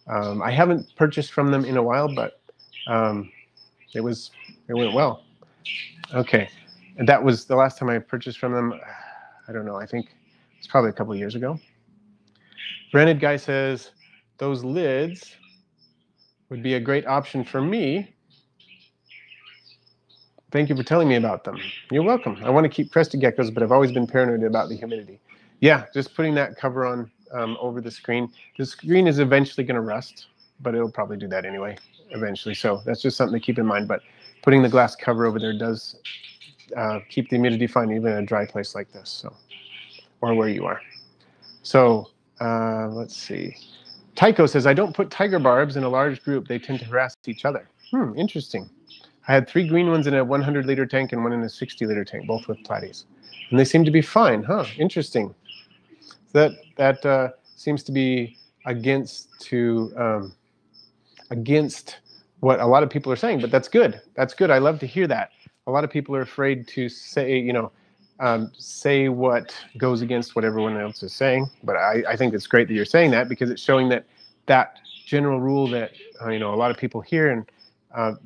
I haven't purchased from them in a while, but it went well. Okay, and that was the last time I purchased from them. I don't know. I think it's probably a couple of years ago. Branded Guy says, those lids would be a great option for me. Thank you for telling me about them. You're welcome. I want to keep crested geckos, but I've always been paranoid about the humidity. Yeah, just putting that cover on over the screen. The screen is eventually going to rust, but it'll probably do that anyway, eventually. So that's just something to keep in mind. But putting the glass cover over there does keep the humidity fine, even in a dry place like this, so, or where you are. So let's see. Tyco says, I don't put tiger barbs in a large group. They tend to harass each other. Interesting. I had 3 green ones in a 100-liter tank and one in a 60-liter tank, both with platies. And they seem to be fine, huh? Interesting. That seems to be against to against what a lot of people are saying, but that's good. That's good. I love to hear that. A lot of people are afraid to say, say what goes against what everyone else is saying. But I think it's great that you're saying that, because it's showing that that general rule that a lot of people hear and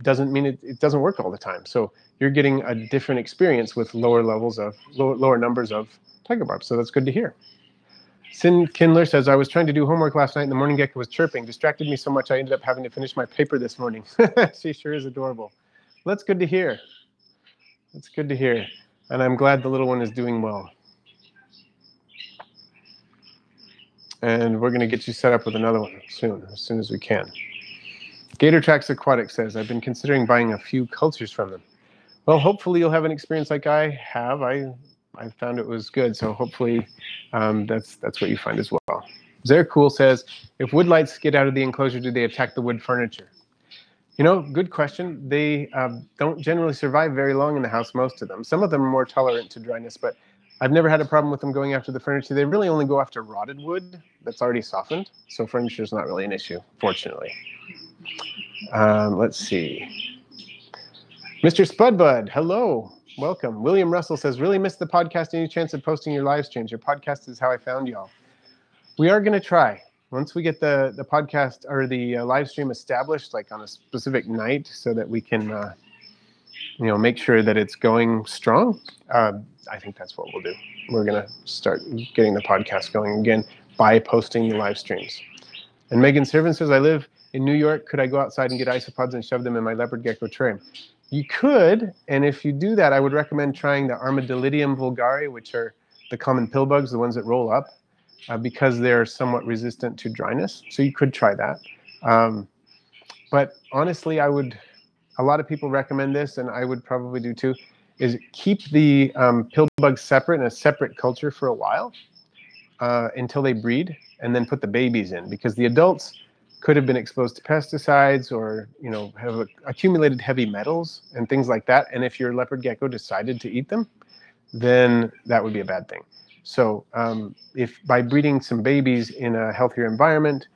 doesn't mean it doesn't work all the time. So you're getting a different experience with lower numbers of tiger barbs. So that's good to hear. CIN Kindler says, I was trying to do homework last night and the morning gecko was chirping. Distracted me so much I ended up having to finish my paper this morning. She sure is adorable. Well, that's good to hear. That's good to hear. And I'm glad the little one is doing well. And we're going to get you set up with another one soon, as soon as we can. Gator Aquatics says, I've been considering buying a few cultures from them. Well, hopefully you'll have an experience like I have. I found it was good, so hopefully that's what you find as well. Zercool says, if wood lights get out of the enclosure, do they attack the wood furniture? Good question. They don't generally survive very long in the house, most of them. Some of them are more tolerant to dryness, but I've never had a problem with them going after the furniture. They really only go after rotted wood that's already softened, so furniture is not really an issue, fortunately. Let's see. Mr. Spudbud, hello. Welcome. William Russell says, really missed the podcast. Any chance of posting your live streams? Your podcast is how I found y'all. We are going to try. Once we get the podcast or the live stream established, like on a specific night, so that we can, make sure that it's going strong, I think that's what we'll do. We're going to start getting the podcast going again by posting the live streams. And Megan Servant says, I live in New York. Could I go outside and get isopods and shove them in my leopard gecko terrarium? You could, and if you do that, I would recommend trying the Armadillidium vulgare, which are the common pill bugs, the ones that roll up, because they're somewhat resistant to dryness. So you could try that. But honestly, a lot of people recommend this, and I would probably do too, is keep the pill bugs separate in a separate culture for a while until they breed, and then put the babies in, because the adults could have been exposed to pesticides or have accumulated heavy metals and things like that. And if your leopard gecko decided to eat them, then that would be a bad thing. So if by breeding some babies in a healthier environment,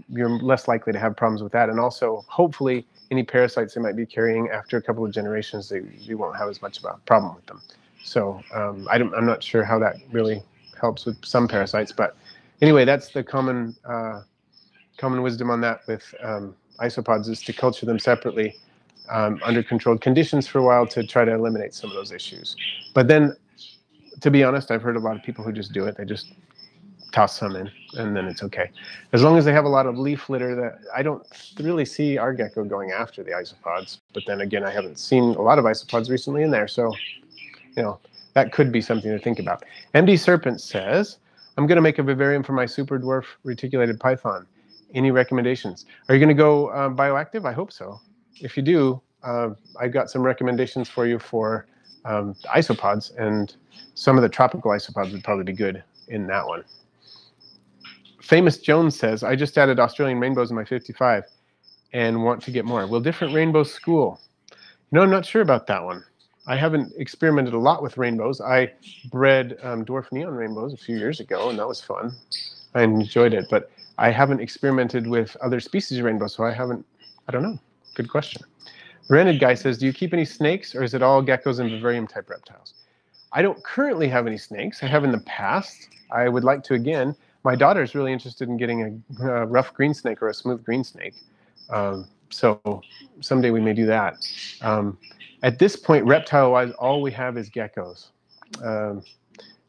you're less likely to have problems with that. And also, hopefully, any parasites they might be carrying after a couple of generations, you won't have as much of a problem with them. So I'm not sure how that really helps with some parasites. But anyway, that's the common wisdom on that with isopods, is to culture them separately under controlled conditions for a while to try to eliminate some of those issues. But then, to be honest, I've heard a lot of people who just do it. They just toss some in, and then it's okay. As long as they have a lot of leaf litter, that I don't really see our gecko going after the isopods. But then again, I haven't seen a lot of isopods recently in there, so that could be something to think about. MD Serpent says, I'm going to make a vivarium for my super dwarf reticulated python. Any recommendations? Are you going to go bioactive? I hope so. If you do, I've got some recommendations for you for isopods, and some of the tropical isopods would probably be good in that one. Famous Jones says, I just added Australian rainbows in my 55 and want to get more. Will different rainbows school? I'm not sure about that one. I haven't experimented a lot with rainbows. I bred dwarf neon rainbows a few years ago, and that was fun. I enjoyed it, but I haven't experimented with other species of rainbows, so I don't know. Good question. Rented Guy says, do you keep any snakes, or is it all geckos and vivarium type reptiles? I don't currently have any snakes. I have in the past. I would like to again. My daughter is really interested in getting a rough green snake or a smooth green snake. So someday we may do that. At this point, reptile-wise, all we have is geckos.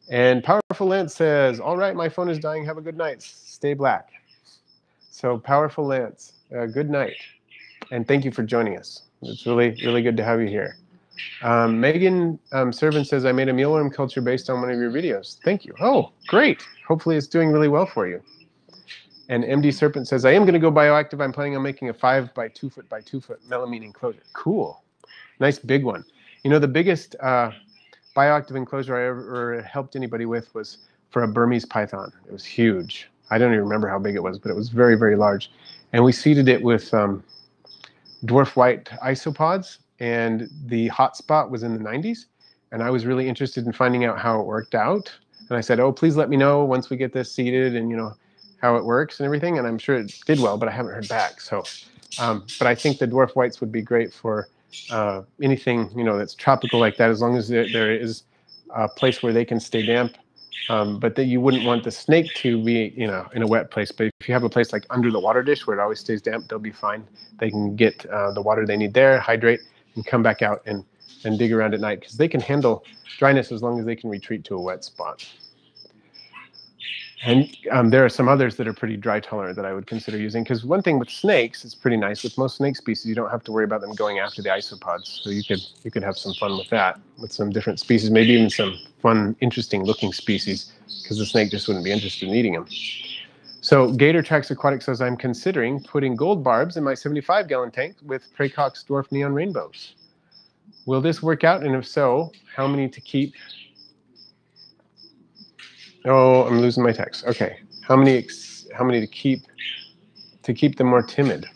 And Powerful Lance says, all right, my phone is dying. Have a good night. Stay black. So Powerful Lance, good night. And thank you for joining us. It's really, really good to have you here. Megan Servant says, I made a mealworm culture based on one of your videos. Thank you. Oh, great. Hopefully it's doing really well for you. And MD Serpent says, I am going to go bioactive. I'm planning on making a 5 by 2 foot by 2 foot melamine enclosure. Cool. Nice big one. The biggest bioactive enclosure I ever helped anybody with was for a Burmese python. It was huge. I don't even remember how big it was, but it was very, very large. And we seeded it with dwarf white isopods, and the hotspot was in the 90s. And I was really interested in finding out how it worked out. And I said, oh, please let me know once we get this seeded and, how it works and everything. And I'm sure it did well, but I haven't heard back. So But I think the dwarf whites would be great for anything, you know, that's tropical like that, as long as there is a place where they can stay damp. But that you wouldn't want the snake to be, you know, in a wet place. But if you have a place like under the water dish where it always stays damp, they'll be fine. They can get the water they need there, hydrate, and come back out and dig around at night, because they can handle dryness as long as they can retreat to a wet spot. And there are some others that are pretty dry tolerant that I would consider using, because one thing with snakes is pretty nice. With most snake species, you don't have to worry about them going after the isopods. So you could have some fun with that, with some different species, maybe even some fun, interesting looking species, because the snake just wouldn't be interested in eating them. So Gator Tracks Aquatics says, I'm considering putting gold barbs in my 75-gallon tank with Pracock's dwarf neon rainbows. Will this work out? And if so, how many to keep? Oh, I'm losing my text. Okay, how many to keep them more timid?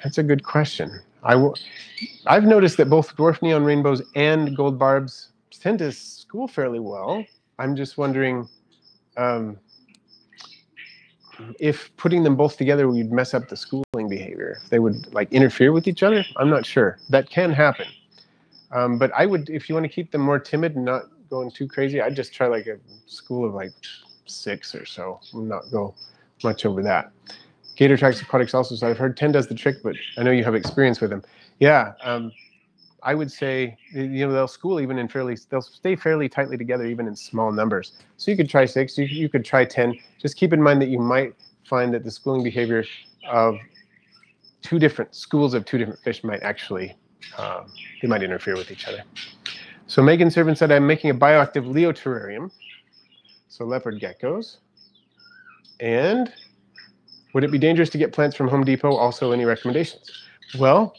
That's a good question. I've noticed that both dwarf neon rainbows and gold barbs tend to school fairly well. I'm just wondering if putting them both together would mess up the schooling behavior. If they would like interfere with each other. I'm not sure. That can happen. But I would, if you want to keep them more timid and not going too crazy, I'd just try like a school of like 6 or so, and not go much over that. Gator Tracks Aquatics also said, I've heard 10 does the trick, but I know you have experience with them. Yeah, I would say, you know, they'll school even in they'll stay fairly tightly together even in small numbers. So you could try 6, you could try 10. Just keep in mind that you might find that the schooling behavior of schools of two different fish might actually, they might interfere with each other. So Megan Servant said, I'm making a bioactive Leo terrarium, so leopard geckos. And would it be dangerous to get plants from Home Depot? Also, any recommendations? Well,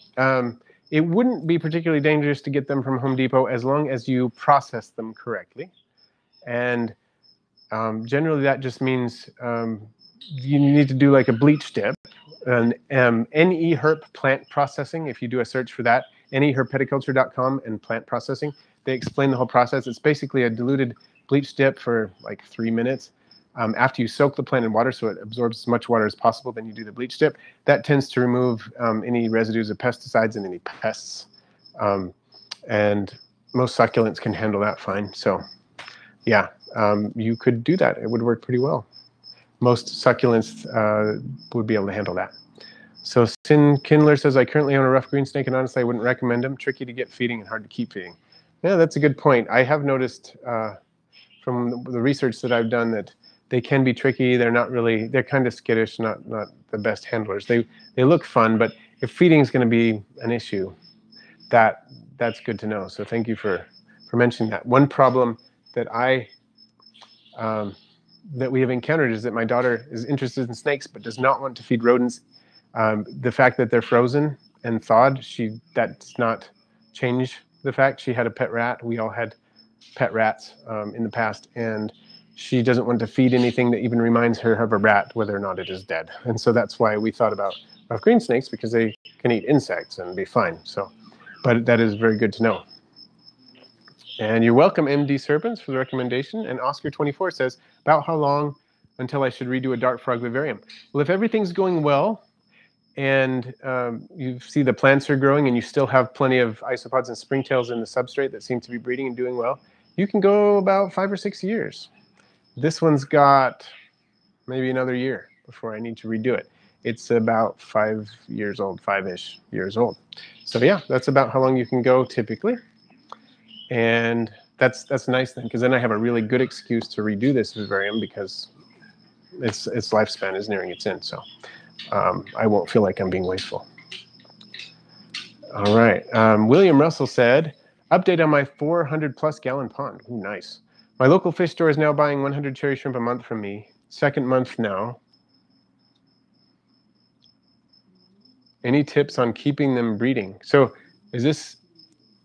it wouldn't be particularly dangerous to get them from Home Depot as long as you process them correctly. And generally that just means you need to do like a bleach dip. An NE-herp plant processing, if you do a search for that, neherpeticulture.com and plant processing, they explain the whole process. It's basically a diluted bleach dip for like 3 minutes. After you soak the plant in water so it absorbs as much water as possible, then you do the bleach dip. That tends to remove any residues of pesticides and any pests. And most succulents can handle that fine. So yeah, you could do that. It would work pretty well. Most succulents would be able to handle that. So CIN Kindler says, I currently own a rough green snake and honestly I wouldn't recommend them. Tricky to get feeding and hard to keep feeding. Yeah, that's a good point. I have noticed from the research that I've done that they can be tricky. They're not really, they're kind of skittish, not the best handlers. They look fun, but if feeding is going to be an issue, that's good to know. So thank you for mentioning that. One problem that that we have encountered is that my daughter is interested in snakes but does not want to feed rodents. The fact that they're frozen and thawed, that's not change the fact. She had a pet rat. We all had pet rats in the past, and she doesn't want to feed anything that even reminds her of a rat, whether or not it is dead. And so that's why we thought about rough green snakes, because they can eat insects and be fine. So, but that is very good to know. And you're welcome, MD Serpents, for the recommendation. And Oscar24 says, about how long until I should redo a dart frog vivarium? Well, if everything's going well and you see the plants are growing and you still have plenty of isopods and springtails in the substrate that seem to be breeding and doing well, you can go about 5 or 6 years. This one's got maybe another year before I need to redo it. It's about 5 years old, 5-ish years old. So yeah, that's about how long you can go typically. And that's nice then, because then I have a really good excuse to redo this vivarium because its lifespan is nearing its end. So I won't feel like I'm being wasteful. All right. William Russell said, update on my 400+ gallon pond. Ooh, nice. My local fish store is now buying 100 cherry shrimp a month from me. Second month now. Any tips on keeping them breeding? So is this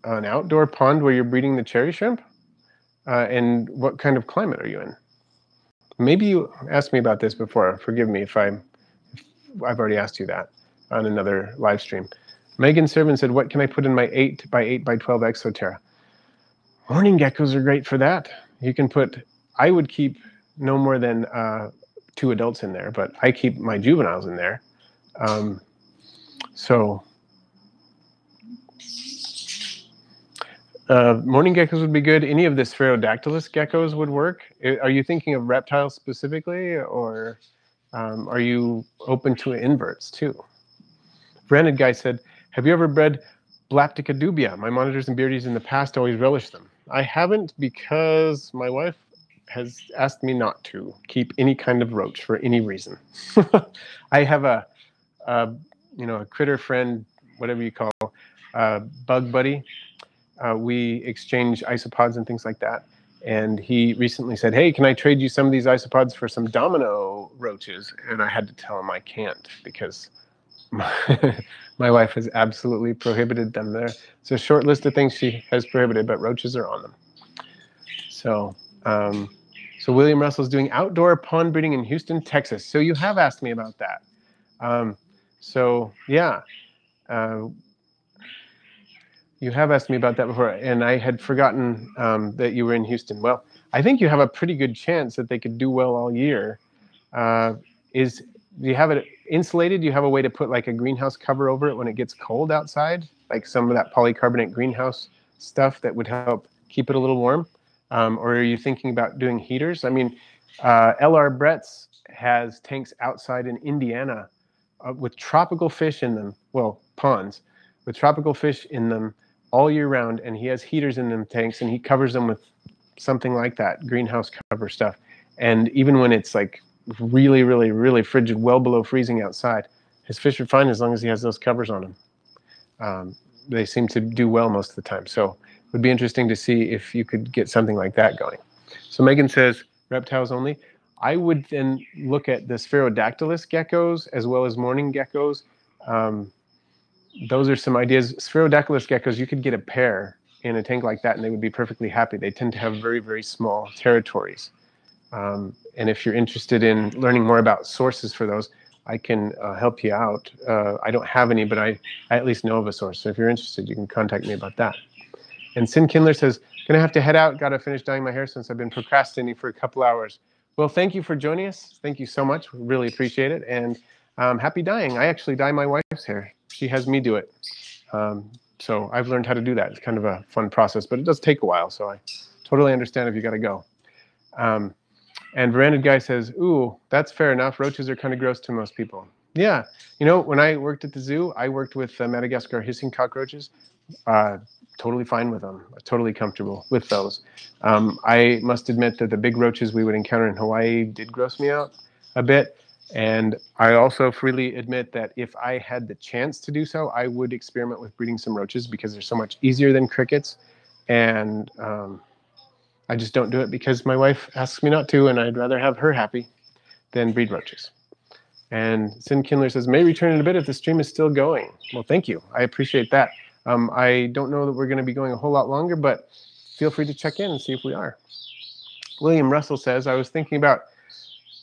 an outdoor pond where you're breeding the cherry shrimp? And what kind of climate are you in? Maybe you asked me about this before. Forgive me if I've already asked you that on another live stream. Megan Servant said, what can I put in my 8x8x12 Exoterra? Morning geckos are great for that. You can put, I would keep no more than 2 adults in there, but I keep my juveniles in there. So morning geckos would be good. Any of the spherodactylus geckos would work. Are you thinking of reptiles specifically, or are you open to inverts too? Branded Guy said, have you ever bred Blaptica dubia? My monitors and beardies in the past always relished them. I haven't, because my wife has asked me not to keep any kind of roach for any reason. I have a critter friend, whatever you call, bug buddy. We exchange isopods and things like that. And he recently said, hey, can I trade you some of these isopods for some domino roaches? And I had to tell him I can't, because my wife has absolutely prohibited them. It's a short list of things she has prohibited, but roaches are on them. So William Russell's doing outdoor pond breeding in Houston, Texas. So you have asked me about that. You have asked me about that before, and I had forgotten that you were in Houston. Well, I think you have a pretty good chance that they could do well all year. Do you have it insulated? Do you have a way to put like a greenhouse cover over it when it gets cold outside? Like some of that polycarbonate greenhouse stuff that would help keep it a little warm? Or are you thinking about doing heaters? I mean, LR Brett's has tanks outside in Indiana with tropical fish in them, well, ponds, with tropical fish in them all year round, and he has heaters in them tanks, and he covers them with something like that, greenhouse cover stuff. And even when it's like really, really, really frigid, well below freezing outside, his fish are fine as long as he has those covers on them. They seem to do well most of the time. So it would be interesting to see if you could get something like that going. So Megan says, reptiles only. I would then look at the spherodactylus geckos as well as morning geckos. Those are some ideas. Spherodactylus geckos, you could get a pair in a tank like that and they would be perfectly happy. They tend to have very, very small territories. And if you're interested in learning more about sources for those, I can help you out. I don't have any, but I at least know of a source. So if you're interested, you can contact me about that. And CIN Kindler says, gonna have to head out. Gotta finish dyeing my hair since I've been procrastinating for a couple hours. Well, thank you for joining us. Thank you so much. We really appreciate it. And happy dyeing. I actually dye my wife's hair. She has me do it. So I've learned how to do that. It's kind of a fun process, but it does take a while. So I totally understand if you gotta go. And Branded Guy says, ooh, that's fair enough. Roaches are kind of gross to most people. Yeah. You know, when I worked at the zoo, I worked with Madagascar hissing cockroaches. Totally fine with them. Totally comfortable with those. I must admit that the big roaches we would encounter in Hawaii did gross me out a bit. And I also freely admit that if I had the chance to do so, I would experiment with breeding some roaches because they're so much easier than crickets. And I just don't do it because my wife asks me not to, and I'd rather have her happy than breed roaches. And CIN Kindler says, may return in a bit if the stream is still going. Well, thank you. I appreciate that. I don't know that we're going to be going a whole lot longer, but feel free to check in and see if we are. William Russell says, I was thinking about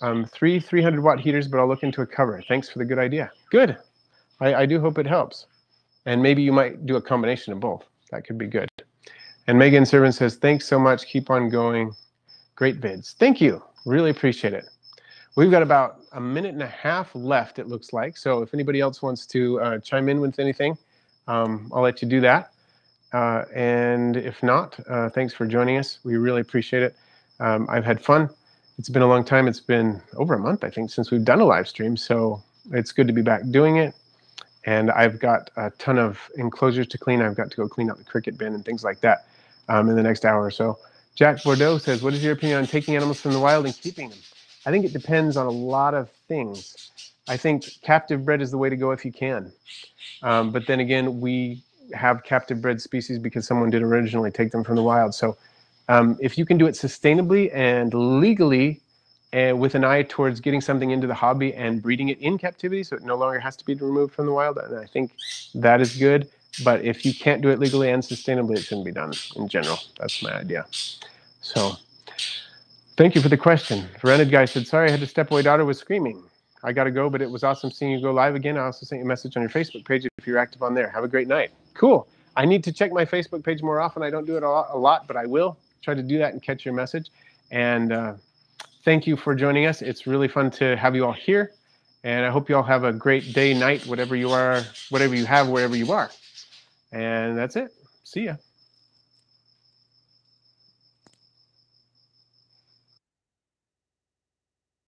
3 300-watt heaters, but I'll look into a cover. Thanks for the good idea. Good. I do hope it helps. And maybe you might do a combination of both. That could be good. And Megan Servant says, thanks so much. Keep on going. Great vids. Thank you. Really appreciate it. We've got about a minute and a half left, it looks like. So if anybody else wants to chime in with anything, I'll let you do that. And if not, thanks for joining us. We really appreciate it. I've had fun. It's been a long time. It's been over a month, I think, since we've done a live stream. So it's good to be back doing it. And I've got a ton of enclosures to clean. I've got to go clean out the cricket bin and things like that in the next hour or so. Jack Bordeaux says, what is your opinion on taking animals from the wild and keeping them? I think it depends on a lot of things. I think captive bred is the way to go if you can. But then again, we have captive bred species because someone did originally take them from the wild. So if you can do it sustainably and legally, with an eye towards getting something into the hobby and breeding it in captivity so it no longer has to be removed from the wild, and I think that is good. But if you can't do it legally and sustainably, it shouldn't be done in general. That's my idea. So thank you for the question. Rented Guy said, sorry, I had to step away. Daughter was screaming. I got to go, but it was awesome seeing you go live again. I also sent you a message on your Facebook page if you're active on there. Have a great night. Cool. I need to check my Facebook page more often. I don't do it a lot, but I will try to do that and catch your message. And thank you for joining us. It's really fun to have you all here. And I hope you all have a great day, night, whatever you are, whatever you have, wherever you are. And that's it. See ya.